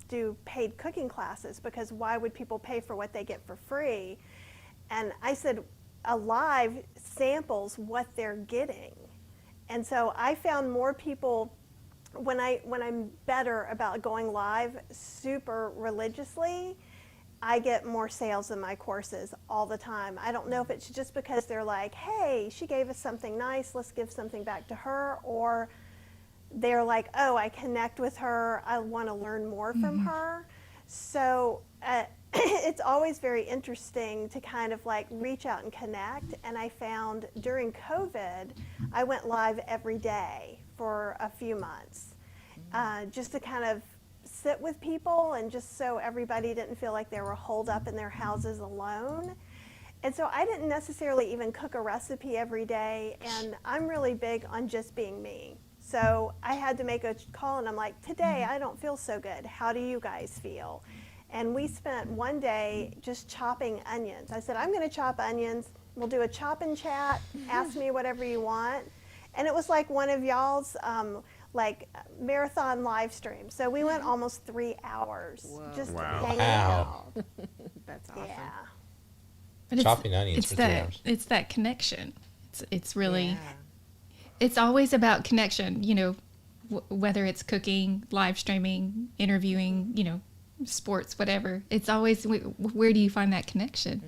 do paid cooking classes, because why would people pay for what they get for free? And I said, a live samples what they're getting. And so I found more people, when I'm better about going live super religiously, I get more sales in my courses all the time. I don't know if it's just because they're like, hey, she gave us something nice, let's give something back to her, or they're like, oh, I connect with her, I want to learn more from her. So it's always very interesting to kind of like reach out and connect. And I found during COVID, I went live every day for a few months, just to kind of sit with people and just so everybody didn't feel like they were holed up in their houses alone. And so I didn't necessarily even cook a recipe every day, and I'm really big on just being me. So I had to make a call, and I'm like, today I don't feel so good. How do you guys feel? And we spent one day just chopping onions. I said, I'm going to chop onions. We'll do a chop and chat. Ask me whatever you want. And it was like one of y'all's like marathon live streams. So we went almost 3 hours just hanging out. That's awesome. Yeah. But Chopping onions for 3 hours. It's that connection. It's really, it's always about connection, you know, whether it's cooking, live streaming, interviewing, you know, sports, whatever. It's always, where do you find that connection?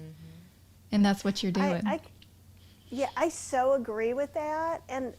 And that's what you're doing. I so agree with that. And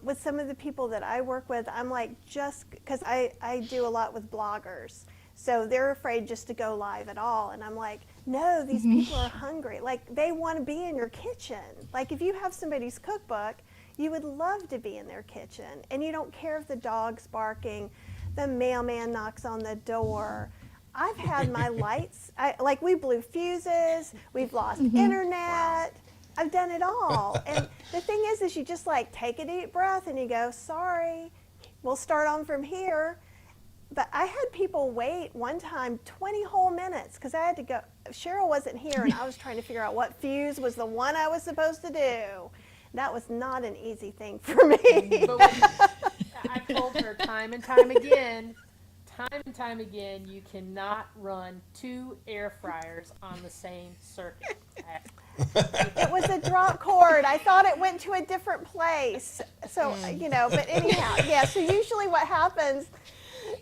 with some of the people that I work with, I'm like, just because I do a lot with bloggers. So they're afraid just to go live at all. And I'm like, no, these people are hungry. Like, they want to be in your kitchen. Like, if you have somebody's cookbook, you would love to be in their kitchen. And you don't care if the dog's barking, the mailman knocks on the door. I've had my lights, like we blew fuses, we've lost internet. I've done it all. And the thing is you just like take a deep breath and you go, sorry, we'll start on from here. But I had people wait one time 20 whole minutes because I had to go. Cheryl wasn't here and I was trying to figure out what fuse was the one I was supposed to do. That was not an easy thing for me. But I've told her time and time again, you cannot run 2 air fryers on the same circuit. It was a drop cord. I thought it went to a different place. So, you know, but anyhow, yeah, so usually what happens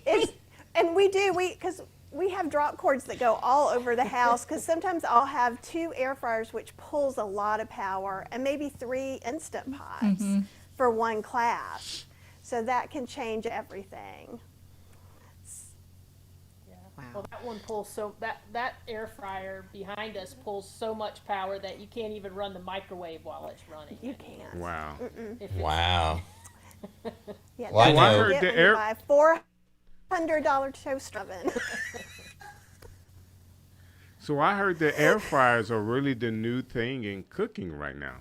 is, and because we have drop cords that go all over the house, because sometimes I'll have 2 air fryers, which pulls a lot of power, and maybe 3 Instant Pots for one class. So that can change everything. Yeah. Wow. Well, that one pulls that air fryer behind us pulls so much power that you can't even run the microwave while it's running. You can't. Wow. Wow. Yeah, Well, I that's what know- you get when you buy 4 $100 toast oven. So I heard that air fryers are really the new thing in cooking right now.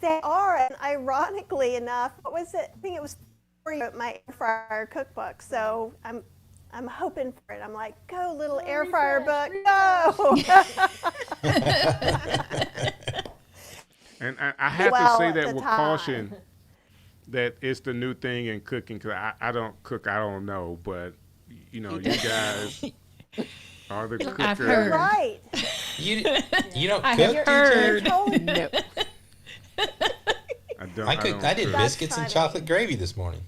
They are, and ironically enough, what was it? I think it was for my air fryer cookbook. So I'm hoping for it. I'm like, go little air fryer book, go! And I have to say that with caution, that it's the new thing in cooking, because I don't cook, I don't know, but you know, you guys are the cookers. I've heard. You're right. You don't I cook, have heard. DJ? No. I did That's biscuits and funny. chocolate gravy this morning.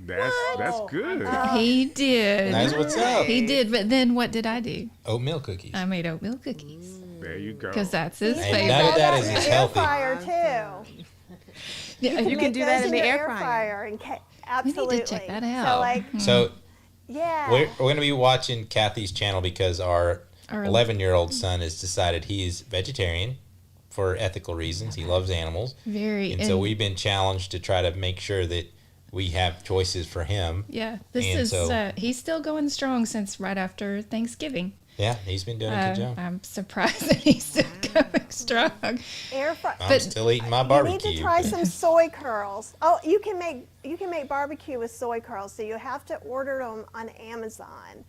That's good. He did. That's what's up. He did, but then what did I do? Oatmeal cookies. I made oatmeal cookies There you go. because that's his You Ain't can none favorite. of do that that is in as the air healthy. fryer too. Yeah, You can Make do that those in the your air fryer. And we absolutely. need to check that So out. like, So yeah. we're going to be watching Kathy's channel because our Our 11-year-old son has decided he's vegetarian for ethical reasons. He loves animals. Very. And so we've been challenged to try to make sure that we have choices for him. Yeah, this And is. so- He's still going strong since right after Thanksgiving. Yeah, he's been doing a good job. I'm surprised that he's still going strong. Air fryer. I'm still eating my You barbecue. need to try some soy curls. Oh, you can make barbecue with soy curls. So you have to order them on Amazon,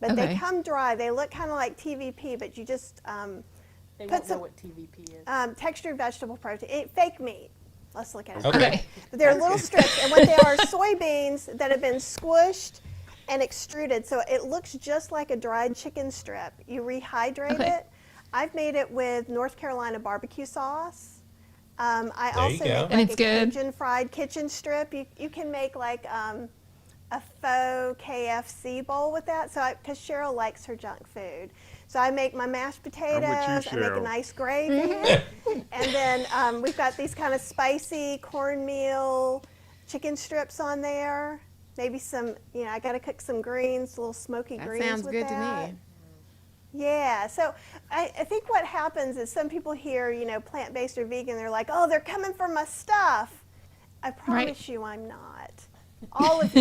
but they Okay. come dry. They look kind of like TVP, but you just They Put won't some- know what TVP is. textured vegetable protein, fake meat. Let's look at it. Okay. But they're little strips, and what they are soybeans that have been squished and extruded, so it looks just like a dried chicken strip. You rehydrate Okay. it. I've made it with North Carolina barbecue sauce. I There you also go. make And like it's a good? Cajun fried kitchen strip. You can make like a faux KFC bowl with that. So because Cheryl likes her junk food. So I make my mashed potatoes, I make a Cheryl. nice gravy, and then we've got these kind of spicy cornmeal chicken strips on there. Maybe some, I got to cook some greens, little smoky That greens sounds with good that. to me. Yeah, so I think what happens is some people hear, plant-based or vegan, they're like, oh, they're coming for my stuff. I promise you I'm not. All of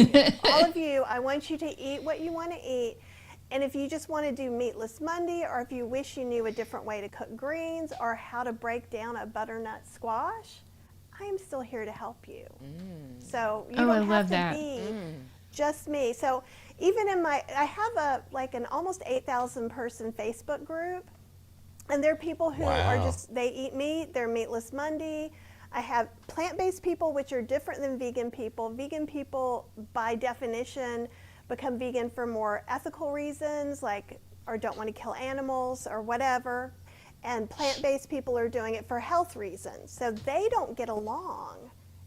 you, I want you to eat what you want to eat. And if you just want to do Meatless Monday, or if you wish you knew a different way to cook greens, or how to break down a butternut squash, I am still here to help you. So you Oh, I don't have love to that. be just me. So even in I have an almost 8,000 person Facebook group, and there are people who are Wow. they eat meat, they're Meatless Monday. I have plant-based people, which are different than vegan people. Vegan people, by definition, become vegan for more ethical reasons, or don't want to kill animals or whatever. And plant-based people are doing it for health reasons. So they don't get along.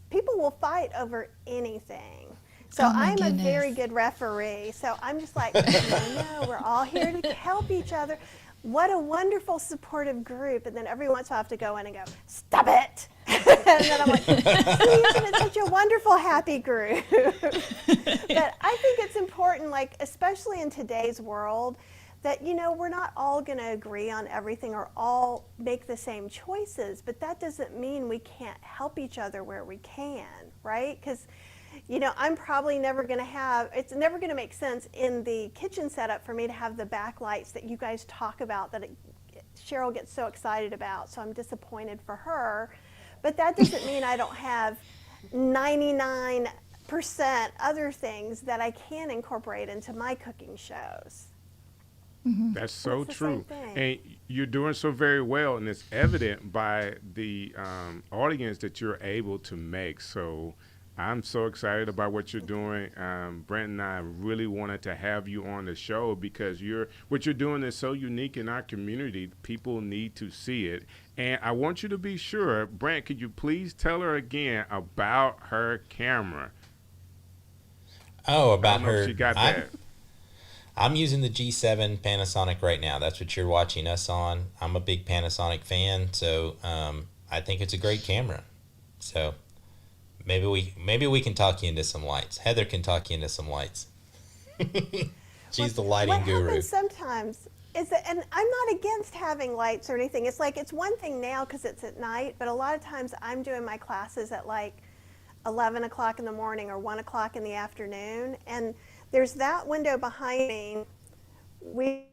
People will fight over anything. So Oh my I'm a very goodness. good referee. So I'm just like, no, we're all here to help each other. What a wonderful supportive group. And then every once in a while I have to go in and go, stop it. And then I'm like, see, isn't it such a wonderful, happy group? But I think it's important, especially in today's world, that, we're not all going to agree on everything or all make the same choices, but that doesn't mean we can't help each other where we can, right? Because, I'm probably never going to it's never going to make sense in the kitchen setup for me to have the backlights that you guys talk about that Cheryl gets so excited about, so I'm disappointed for her. But that doesn't mean I don't have 99% other things that I can incorporate into my cooking shows. That's so It's the true. same thing. And you're doing so very well, and it's evident by the audience that you're able to make. So I'm so excited about what you're doing. Brant and I really wanted to have you on the show because what you're doing is so unique in our community. People need to see it. And I want you to be sure, Brant, could you please tell her again about her camera? Oh, I about don't know if her. she got that. I'm using the G7 Panasonic right now. That's what you're watching us on. I'm a big Panasonic fan, so I think it's a great camera. So maybe we can talk you into some lights. Heather can talk you into some lights. She's the lighting what guru. happens sometimes is that, and I'm not against having lights or anything. It's one thing now because it's at night, but a lot of times I'm doing my classes at 11 o'clock in the morning or 1 o'clock in the afternoon. And there's that window behind me. We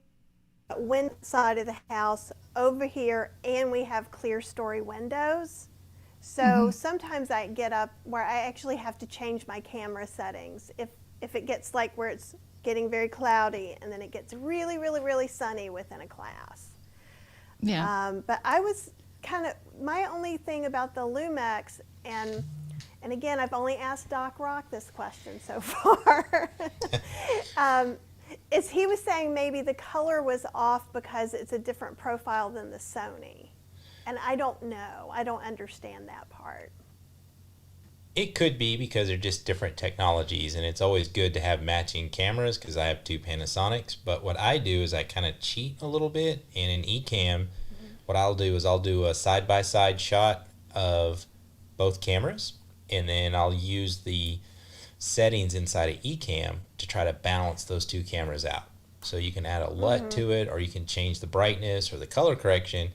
wind side of the house over here, and we have clear story windows. So sometimes I get up where I actually have to change my camera settings. If it gets like where it's getting very cloudy and then it gets really, really, really sunny within a class. Yeah. But I was kind of, my only thing about the Lumex, and again, I've only asked Doc Rock this question so far, is he was saying maybe the color was off because it's a different profile than the Sony. And I don't know. I don't understand that part. It could be because they're just different technologies, and it's always good to have matching cameras because I have 2 Panasonics. But what I do is I kind of cheat a little bit, and in Ecamm, what I'll do is I'll do a side-by-side shot of both cameras, and then I'll use the settings inside of Ecamm to try to balance those 2 cameras out. So you can add a LUT to it, or you can change the brightness or the color correction.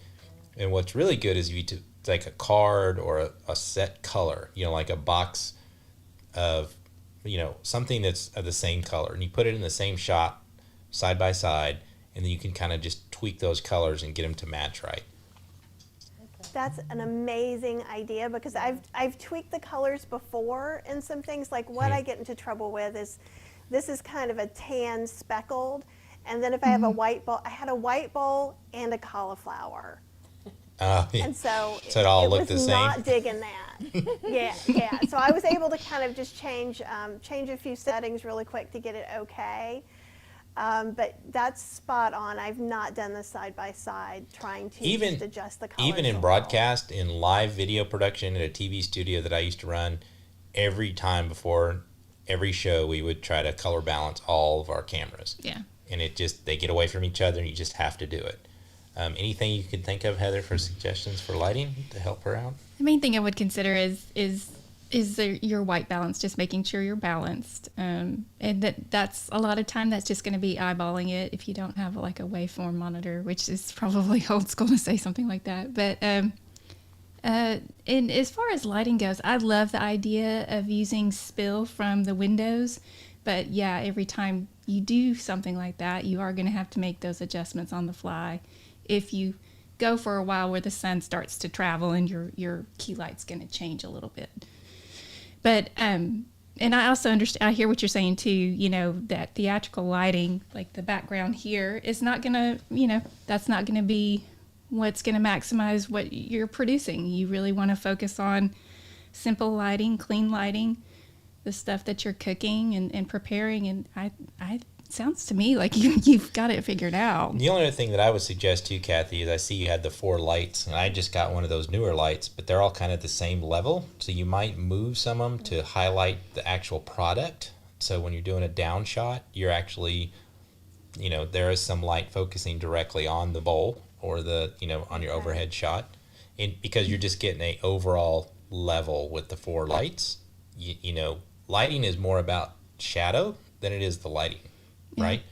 And what's really good is if you take a card or a set color, like a box of, something that's of the same color, and you put it in the same shot side by side, and then you can kind of just tweak those colors and get them to match right. That's an amazing idea, because I've tweaked the colors before in some things. Like what I get into trouble with is this is kind of a tan speckled, and then if I have a white bowl, I had a white bowl and a cauliflower. Yeah. And so it all looked the was same. Not digging that. yeah. So I was able to kind of just change a few settings really quick to get it okay. But that's spot on. I've not done this side by side, trying to just adjust the colors. Even in broadcast, in live video production at a TV studio that I used to run, every time before every show, we would try to color balance all of our cameras. Yeah. And they get away from each other, and you just have to do it. Anything you could think of, Heather, for suggestions for lighting to help her out? The main thing I would consider is your white balance, just making sure you're balanced. And that's a lot of time that's just going to be eyeballing it if you don't have like a waveform monitor, which is probably old school to say something like that. But and as far as lighting goes, I love the idea of using spill from the windows. But yeah, every time you do something like that, you are going to have to make those adjustments on the fly. If you go for a while where the sun starts to travel and your key light's going to change a little bit. But and I also understand, I hear what you're saying too, that theatrical lighting, like the background here, is not going to, that's not going to be what's going to maximize what you're producing. You really want to focus on simple lighting, clean lighting, the stuff that you're cooking and preparing. And I sounds to me like you've got it figured out. The only other thing that I would suggest too, Kathy, is I see you had the 4 lights, and I just got one of those newer lights, but they're all kind of the same level. So you might move some of them to highlight the actual product. So when you're doing a down shot, you're actually, there is some light focusing directly on the bowl or the, on your overhead shot. And because you're just getting a overall level with the 4 lights, lighting is more about shadow than it is the lighting. Right?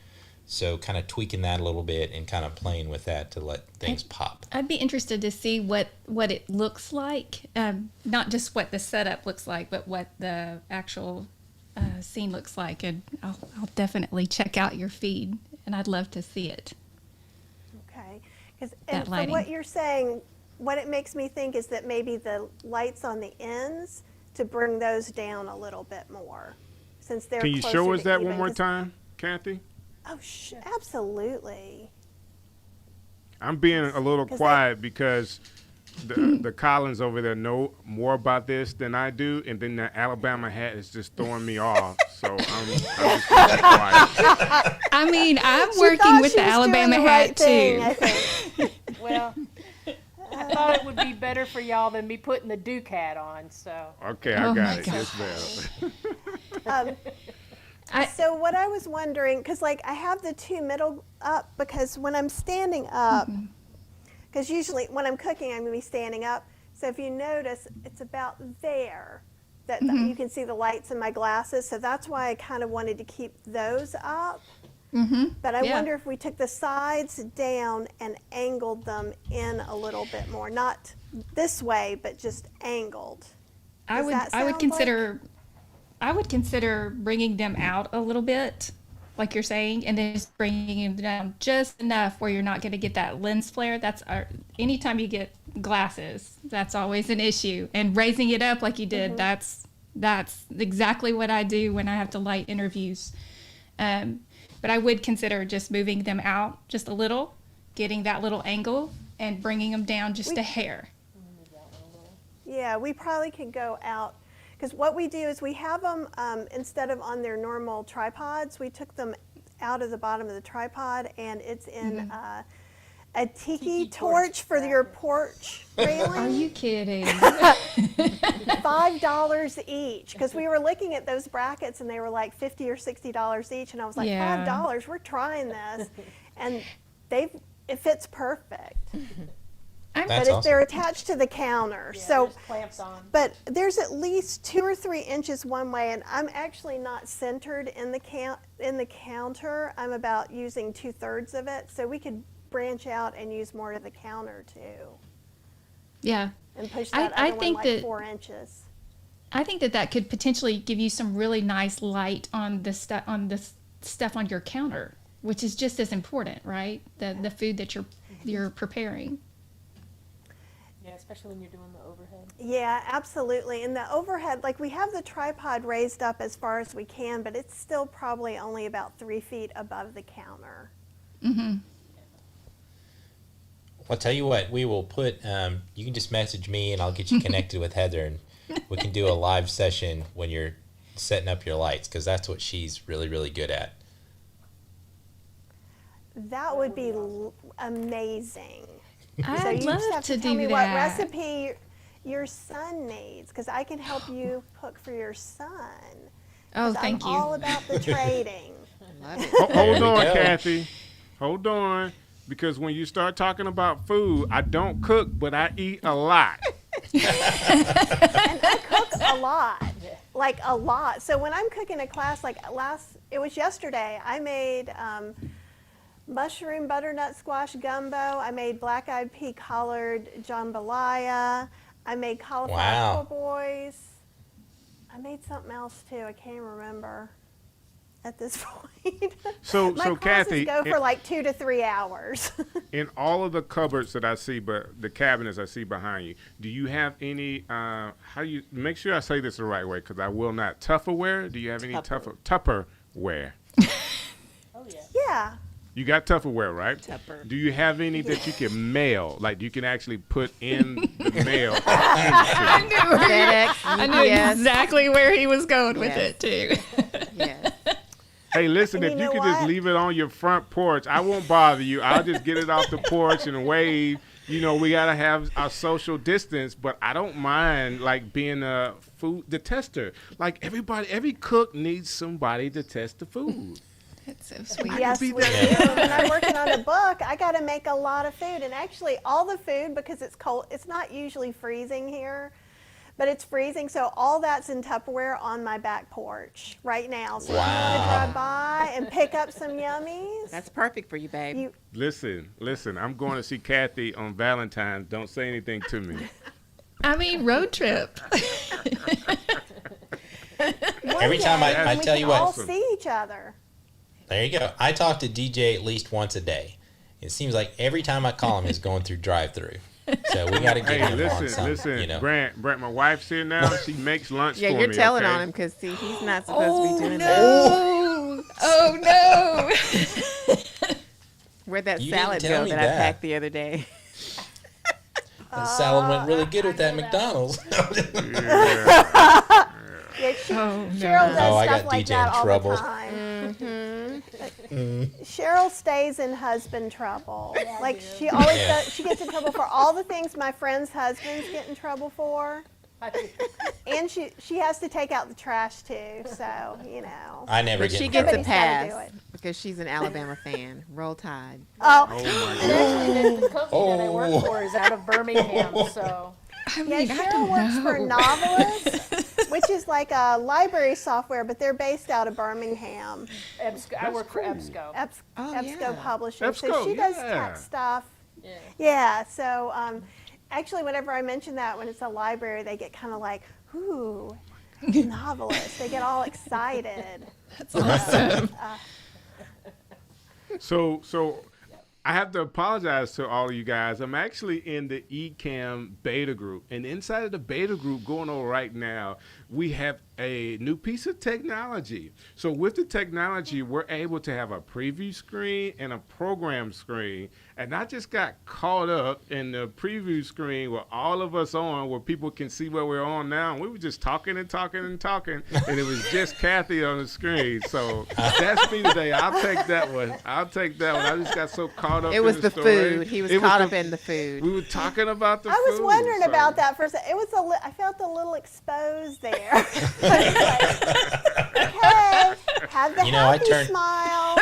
So kind of tweaking that a little bit and kind of playing with that to let things pop. I'd be interested to see what it looks like, not just what the setup looks like, but what the actual scene looks like. And I'll definitely check out your feed, and I'd love to see it. Okay. And from what you're saying, what it makes me think is that maybe the lights on the ends, to bring those down a little bit more, since they're Can you show us that one more time, Kathy? Oh, absolutely. I'm being a little quiet because the Collins over there know more about this than I do, and then the Alabama hat is just throwing me off. So I'm just quiet. I mean, I'm working with the Alabama hat too. Well, I thought it would be better for y'all than me putting the Duke hat on. So okay, I got it. Yes, ma'am. So what I was wondering, because I have the 2 middle up, because when I'm standing up, because usually when I'm cooking, I'm going to be standing up. So if you notice, it's about there that you can see the lights in my glasses. So that's why I kind of wanted to keep those up. But I wonder if we took the sides down and angled them in a little bit more. Not this way, but just angled. I Does would that I would sound consider I would consider bringing them out a little bit, like you're saying, and then just bringing them down just enough where you're not going to get that lens flare. Anytime you get glasses, that's always an issue. And raising it up like you did, that's exactly what I do when I have to light interviews. But I would consider just moving them out just a little, getting that little angle, and bringing them down just a hair. Yeah, we probably could go out, because what we do is we have them, instead of on their normal tripods, we took them out of the bottom of the tripod, and it's in a tiki torch for your porch railing. Are you kidding? $5 each, because we were looking at those brackets and they were like $50 or $60 each, and I was like, Yeah. $5, we're trying this, and it fits perfect. I'm, That's But awesome. they're attached to the counter, Yeah, so. there's clamps on. But there's at least 2 or 3 inches one way, and I'm actually not centered in the counter. I'm about using 2/3 of it, so we could branch out and use more of the counter too, yeah. and push I that other think one like that- 4 inches. I think that could potentially give you some really nice light on the stuff on your counter, which is just as important, right? The food that you're preparing. Yeah, especially when you're doing the overhead. Yeah, absolutely. And the overhead, like we have the tripod raised up as far as we can, but it's still probably only about 3 feet above the counter. Mm-hmm. I'll tell you what, we will put, you can just message me and I'll get you connected with Heather, and we can do a live session when you're setting up your lights, because that's what she's really, really good at. That would be amazing. So I'd you love just have to tell do me that. what recipe your son needs, because I can help you cook for your son. Oh, 'Cause thank I'm you. all about the trading. Love it. Hold There we on, go. Kathy. Hold on. Because when you start talking about food, I don't cook, but I eat a lot. And I cook a lot, like a lot. So when I'm cooking a class, like it was yesterday, I made mushroom butternut squash gumbo. I made black-eyed pea collared jambalaya. I made cauliflower Wow. po' boys. I made something else too. I can't remember at this point. So My classes Kathy, go for like 2 to 3 hours. in all of the cupboards that I see, but the cabinets I see behind you, do you have any, how do you, make sure I say this the right way, because I will not, Tupperware? Do you have any Tupperware? Oh yeah. Yeah. You got Tupperware, right? Tupper. Do you have any that you can mail? Like you can actually put in the mail? FedEx, I knew UPS. exactly where he was going with Yes. it too. Yes. Hey, listen, And if you you know could just what? leave it on your front porch, I won't bother you. I'll just get it off the porch and wave. You know, we got to have our social distance, but I don't mind, like, being the tester. Like, every cook needs somebody to test the food. That's so sweet. Yes, be we that- do. When I'm working on a book, I got to make a lot of food. And actually, all the food, because it's cold, it's not usually freezing here, but it's freezing. So all that's in Tupperware on my back porch right now. So if you want to Wow. drive by and pick up some yummies, That's perfect for you, babe. you, Listen, I'm going to see Kathy on Valentine. Don't say anything to me. I mean, road trip. Every time I and we tell can you what, all see each other. there you go. I talk to DJ at least once a day. It seems like every time I call him, he's going through drive-through. So we got to get Hey, him on some, listen, you know. Brant, my wife's here now. She makes lunch Yeah, for you're me. telling okay? on him because see, he's not supposed to be doing that. no! Oh no! Where'd that You didn't salad tell go me that I that. packed the other day? The salad went really good with that McDonald's. Yeah, Oh Cheryl does Oh, I stuff got like DJ that in all trouble. the time. Cheryl stays in husband trouble. Like she always Yeah. does. She gets in trouble for all the things my friends' husbands get in trouble for, and she has to take out the trash too. So you know. I never But get she in gets trouble. a Somebody's gotta do pass it. because she's an Alabama fan. Roll Tide. Oh, Oh, my And God. actually, the company that I work for is out of Birmingham, so I yeah. mean, I Cheryl don't works for know. Novelist, which is like a library software, but they're based out of Birmingham. I work for EBSCO. Oh, EBSCO yeah. Publishing. So EBSCO, she does yeah. tech stuff. Yeah. Yeah. So actually, whenever I mention that when it's a library, they get kind of like, ooh, novelist. They get all excited. That's awesome. So I have to apologize to all of you guys. I'm actually in the Ecamm beta group, and inside of the beta group going on right now, we have a new piece of technology. So with the technology, we're able to have a preview screen and a program screen. And I just got caught up in the preview screen with all of us on, where people can see where we're on now. And we were just talking and talking and talking, and it was just Kathy on the screen. So that's me today. I'll take that one. I just got so caught up. It was in the story. food. He was caught up in the food. We were talking about the I was food, wondering so. about that for a second. It was I felt a little exposed there. Okay, have the happy smile.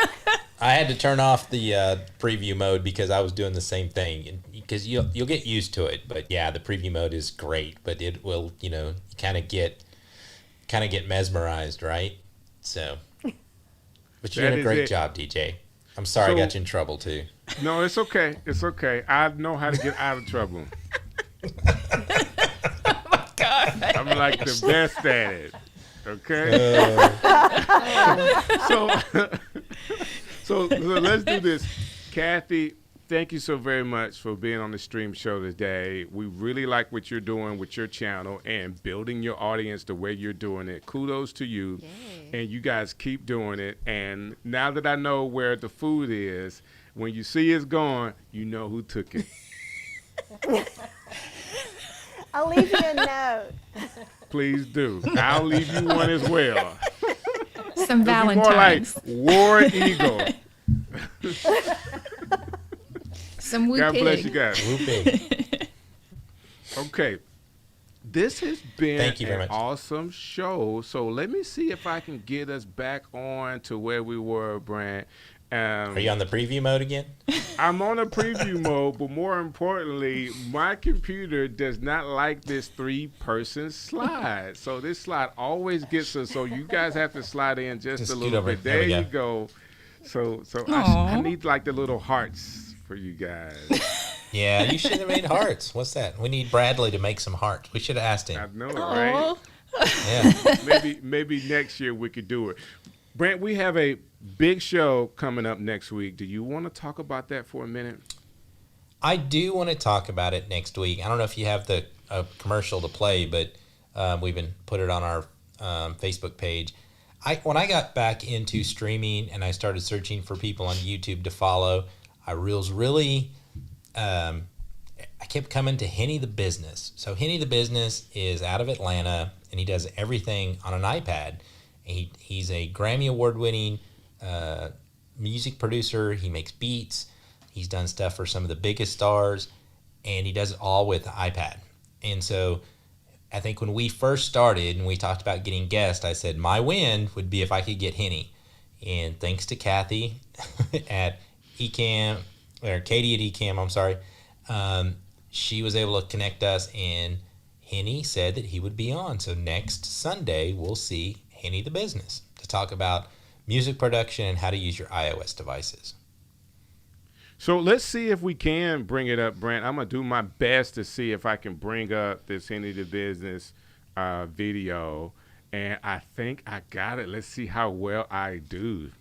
I had to turn off the preview mode because I was doing the same thing. Because you'll get used to it, but yeah, the preview mode is great. But it will, kind of get mesmerized, right? So, but you did a great job, DJ. I'm sorry I got you in trouble too. No, it's okay. It's okay. I know how to get out of trouble. Oh my God. I'm like the best at it. Okay. So let's do this. Kathy, thank you so very much for being on the stream show today. We really like what you're doing with your channel and building your audience the way you're doing it. Kudos to you. Yay. And you guys keep doing it. And now that I know where the food is, when you see it's gone, you know who took it. I'll leave you a note. Please do. I'll leave you one as well. Some Valentines. More like War Eagle. Some whoopee. God bless you guys. Whoopee. Okay. This has been Thank you very an much. awesome show. So let me see if I can get us back on to where we were, Brant. Are you on the preview mode again? I'm on a preview mode, but more importantly, my computer does not like this 3-person slide. So this slide always gets us. So you guys have to slide in just a little bit. There you go. So I need like the little hearts for you guys. Yeah, you should have made hearts. What's that? We need Bradley to make some hearts. We should have asked him. I know, right? Yeah. Maybe next year we could do it. Brant, we have a big show coming up next week. Do you want to talk about that for a minute? I do want to talk about it next week. I don't know if you have the commercial to play, but we've been put it on our Facebook page. When I got back into streaming and I started searching for people on YouTube to follow, I was really I kept coming to Henny the Business. So Henny the Business is out of Atlanta, and he does everything on an iPad. He's a Grammy Award-winning music producer. He makes beats. He's done stuff for some of the biggest stars, and he does it all with the iPad. And so I think when we first started and we talked about getting guests, I said my win would be if I could get Henny. And thanks to Kathy at Ecamm, or Katie at Ecamm, I'm sorry, she was able to connect us, and Henny said that he would be on. So next Sunday, we'll see Henny the Business to talk about music production and how to use your iOS devices. So let's see if we can bring it up, Brant. I'm going to do my best to see if I can bring up this Henny the Business video. And I think I got it. Let's see how well I do.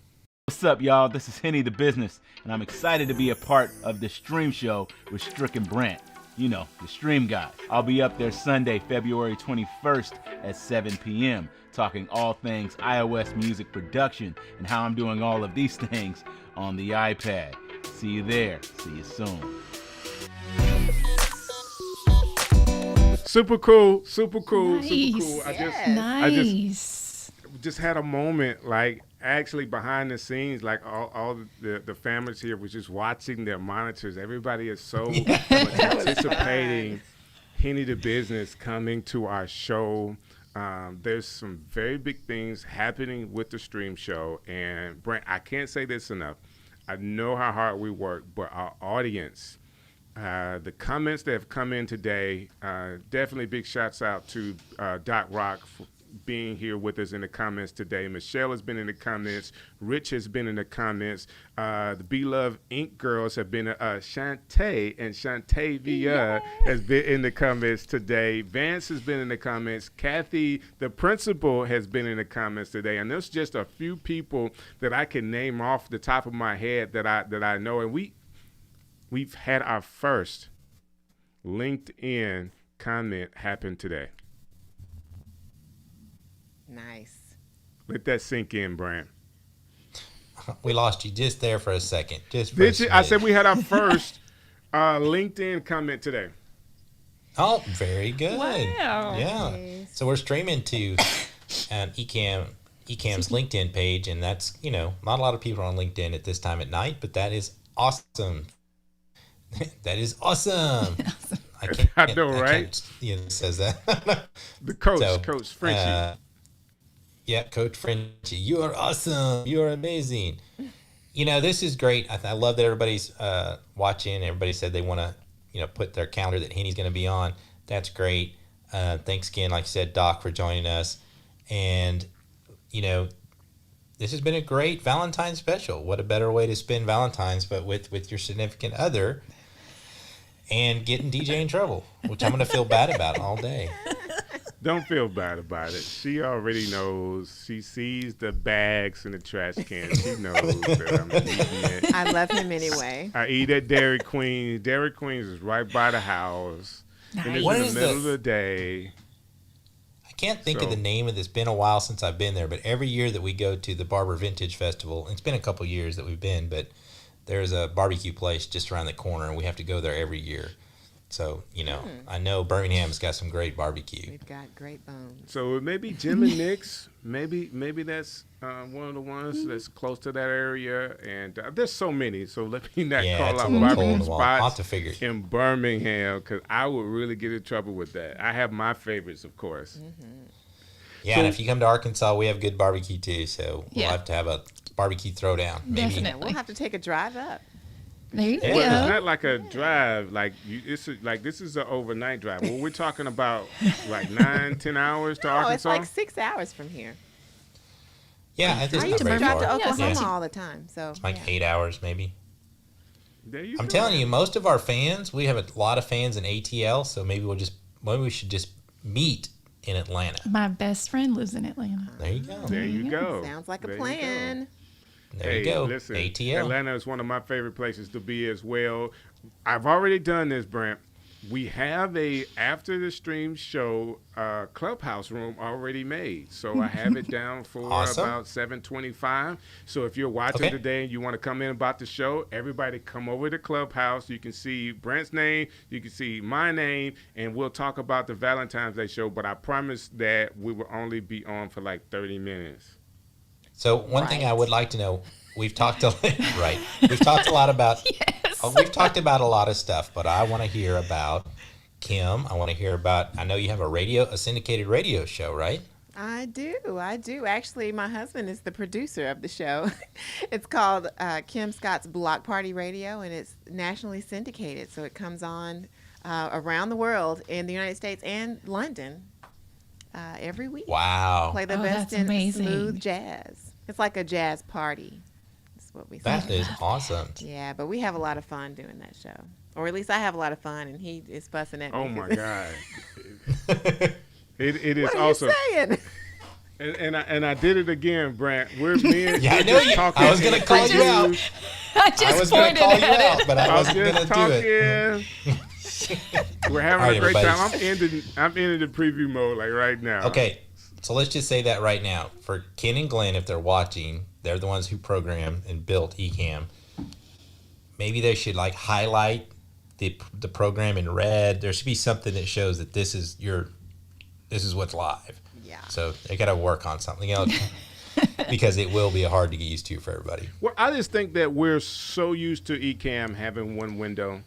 What's up, y'all? This is Henny the Business, and I'm excited to be a part of the stream show with Strick and Brant. You know, the stream guy. I'll be up there Sunday, February 21st at 7 p.m. talking all things iOS music production and how I'm doing all of these things on the iPad. See you there. See you soon. Super cool, super cool, Nice. super cool. I just had a moment, like actually behind the scenes, like all the families here was just watching their monitors. Everybody is so much anticipating Henny the Business coming to our show. There's some very big things happening with the stream show. And Brant, I can't say this enough. I know how hard we work, but our audience, the comments that have come in today, definitely big shouts out to Doc Rock being here with us in the comments today. Michelle has been in the comments. Rich has been in the comments. The Beloved Ink girls have been, Shantae and Shantavia has been in the comments today. Vance has been in the comments. Kathy, the principal, has been in the comments today. And there's just a few people that I can name off the top of my head that I know. And we've had our first LinkedIn comment happen today. Nice. Let that sink in, Brant. We lost you just there for a second. I said we had our first LinkedIn comment today. Oh, very good. Wow. Yeah. Nice. So we're streaming to Ecamm's LinkedIn page, and that's, not a lot of people are on LinkedIn at this time at night, but that is awesome. That is awesome. I know, right? It says that. The Coach Frenchie. Yeah, Coach Frenchie, you are awesome. You are amazing. This is great. I love that everybody's watching. Everybody said they want to, put their calendar that Henny's going to be on. That's great. Thanks again, like I said, Doc, for joining us. And, this has been a great Valentine special. What a better way to spend Valentine's, but with your significant other and getting DJ in trouble, which I'm going to feel bad about all day. Don't feel bad about it. She already knows. She sees the bags in the trash can. She knows that I'm eating it. I love him anyway. I eat at Dairy Queen. Dairy Queen's is right by the house. Nice. And it's What in is the middle of the day. I can't think of the name of this. It's been a while since I've been there, but every year that we go to the Barber Vintage Festival, it's been a couple years that we've been, but there's a barbecue place just around the corner, and we have to go there every year. So, I know Birmingham's got some great barbecue. We've got great bones. So maybe Jim and Nick's. Maybe that's one of the ones that's close to that area. And there's so many. So let me not call it's a out little cold barbecue in the wall. I'll have spots to figure. in Birmingham because I would really get in trouble with that. I have my favorites, of course. Yeah, and if you come to Arkansas, we have good barbecue too. So we'll have to have a barbecue throwdown. Maybe. Definitely. We'll have to take a drive up. There you Yeah. go. Well, it's not like a drive. This is an overnight drive. Well, we're talking about like 9-10 hours to Oh, Arkansas. it's like 6 hours from here. Yeah, I it's used not to very drive to far. Oklahoma Yeah. all the time. So Like yeah. 8 hours maybe. There you I'm go. telling you, most of our fans, we have a lot of fans in ATL, so maybe we should just meet in Atlanta. My best friend lives in Atlanta. There you go. There you go. Sounds like a There you go. plan. There you go. Listen, ATL. Atlanta is one of my favorite places to be as well. I've already done this, Brant. We have a after the stream show clubhouse room already made, so I have it down for Awesome. about 7:25. So if you're watching Okay. today and you want to come in about the show, everybody come over to Clubhouse. You can see Brant's name, you can see my name, and we'll talk about the Valentine's Day show. But I promise that we will only be on for like 30 minutes. So one thing I would like to know, we've talked We've talked a lot about we've talked about a lot of stuff, but I want to hear about Kim. I want to hear about, I know you have a syndicated radio show, right? I do. Actually, my husband is the producer of the show. It's called Kim Scott's Block Party Radio, and it's nationally syndicated. So it comes on around the world in the United States and London every week. Wow. Play the Oh, best that's in amazing. smooth jazz. It's like a jazz party. That's what we say. That is awesome. Yeah, but we have a lot of fun doing that show. Or at least I have a lot of fun, and he is fussing at me. Oh my 'cause- God. It is What are awesome. you saying? And I did it again, Brant. We're being Yeah, I know you. talking. I was going to call you out. I I just was going to pointed call you at out, it. but I I was wasn't going just to do it. talking. We're having All right, a great everybody. time. I'm in the preview mode like right now. Okay, so let's just say that right now. For Ken and Glenn, if they're watching, they're the ones who programmed and built Ecamm. Maybe they should like highlight the program in red. There should be something that shows that this is what's live. Yeah. So they got to work on something else because it will be hard to get used to for everybody. Well, I just think that we're so used to Ecamm having one window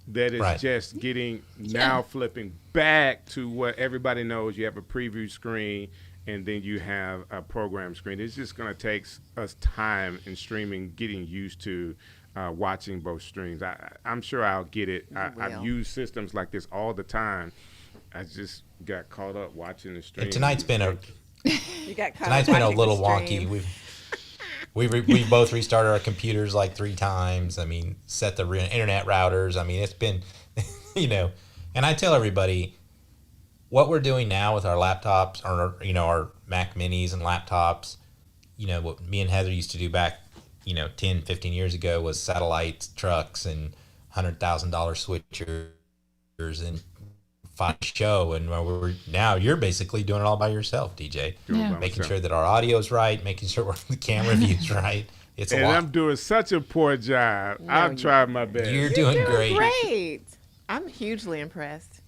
that it's Right. just getting now flipping back to what everybody knows. You have a preview screen and then you have a program screen. It's just going to take us time in streaming, getting used to watching both streams. I'm sure I'll get it. I've will. used systems like this all the time. I just got caught up watching the stream. And tonight's been You got caught Tonight's been a watching little the wonky. stream. We've both restarted our computers like 3 times. I mean, set the internet routers. I mean, it's been, and I tell everybody what we're doing now with our laptops, or our Mac Minis and laptops. What me and Heather used to do back, 10, 15 years ago was satellite trucks and $100,000 switchers and find a show. And now you're basically doing it all by yourself, DJ. Yeah. Making sure that our audio is right, making sure the camera view's right. It's a lot. I'm doing such a poor job. I've tried my best. You're doing great. Great. I'm hugely impressed.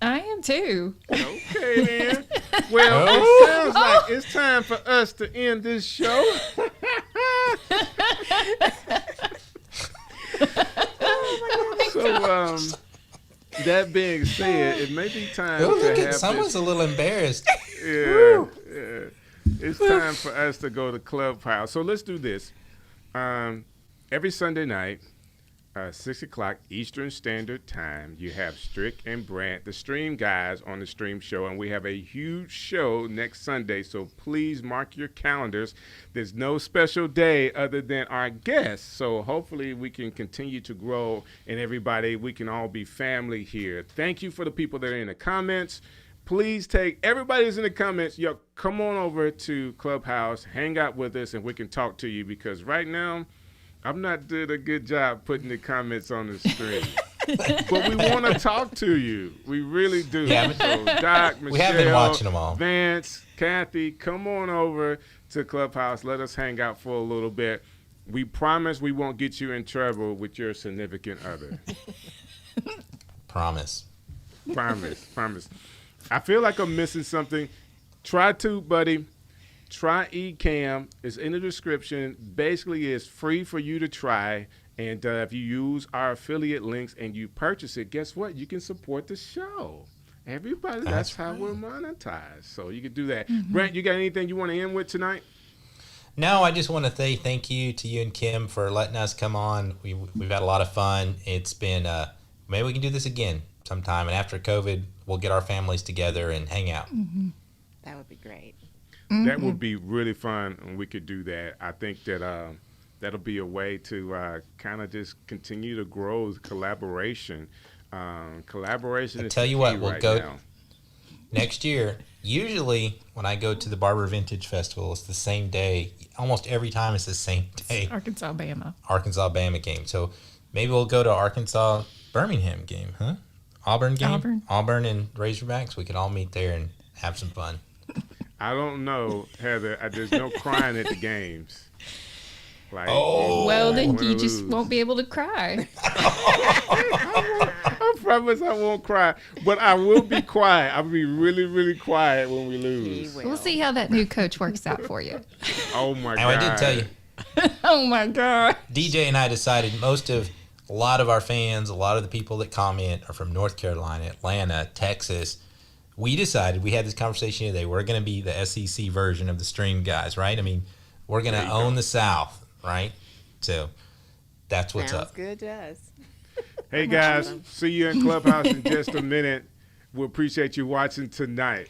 I am too. Okay, then. Well, it sounds like it's time for us to end this show. So, that being said, it may be time to have someone's a little embarrassed. Yeah. It's time for us to go to Clubhouse. So let's do this. Every Sunday night, 6 o'clock Eastern Standard Time, you have Strick and Brant, the stream guys, on the stream show, and we have a huge show next Sunday, so please mark your calendars. There's no special day other than our guests, so hopefully we can continue to grow, and we can all be family here. Thank you for the people that are in the comments. Please everybody who's in the comments, come on over to Clubhouse, hang out with us, and we can talk to you, because right now, I'm not doing a good job putting the comments on the stream. But we want to talk to you. We really do. Yeah, so Doc, Michelle, we have been watching them all. Vance, Kathy, come on over to Clubhouse. Let us hang out for a little bit. We promise we won't get you in trouble with your significant other. Promise. Promise. I feel like I'm missing something. Try Tubebuddy. Try Ecamm. It's in the description. Basically, it's free for you to try. And if you use our affiliate links and you purchase it, guess what? You can support the show. Everybody, that's how we're monetized. So you can do that. Mm-hmm. Brant, you got anything you want to end with tonight? No, I just want to say thank you to you and Kim for letting us come on. We've had a lot of fun. It's been, maybe we can do this again sometime. And after COVID, we'll get our families together and hang out. Mm-hmm. That would be great. That would be really fun, and we could do that. I think that that'll be a way to kind of just continue to grow collaboration. Collaboration is tell you what, we'll go now. Next year. Usually, when I go to the Barber Vintage Festival, it's the same day. Almost every time, it's the same day. Arkansas-Bama game. So maybe we'll go to Arkansas-Birmingham game, huh? Auburn game? Auburn and Razorbacks. We could all meet there and have some fun. I don't know, Heather. There's no crying at the games. Well, then you just won't be able to cry. I promise I won't cry, but I will be quiet. I'll be really, really quiet when we lose. We'll see how that new coach works out for you. Oh, my God. I did tell you. Oh, my God. DJ and I decided a lot of our fans, a lot of the people that comment are from North Carolina, Atlanta, Texas. We decided, we had this conversation today, we're going to be the SEC version of the stream guys, right? I mean, we're going to own the South, right? So that's what's up. Sounds good to us. Hey, guys, see you in Clubhouse in just a minute. We appreciate you watching tonight.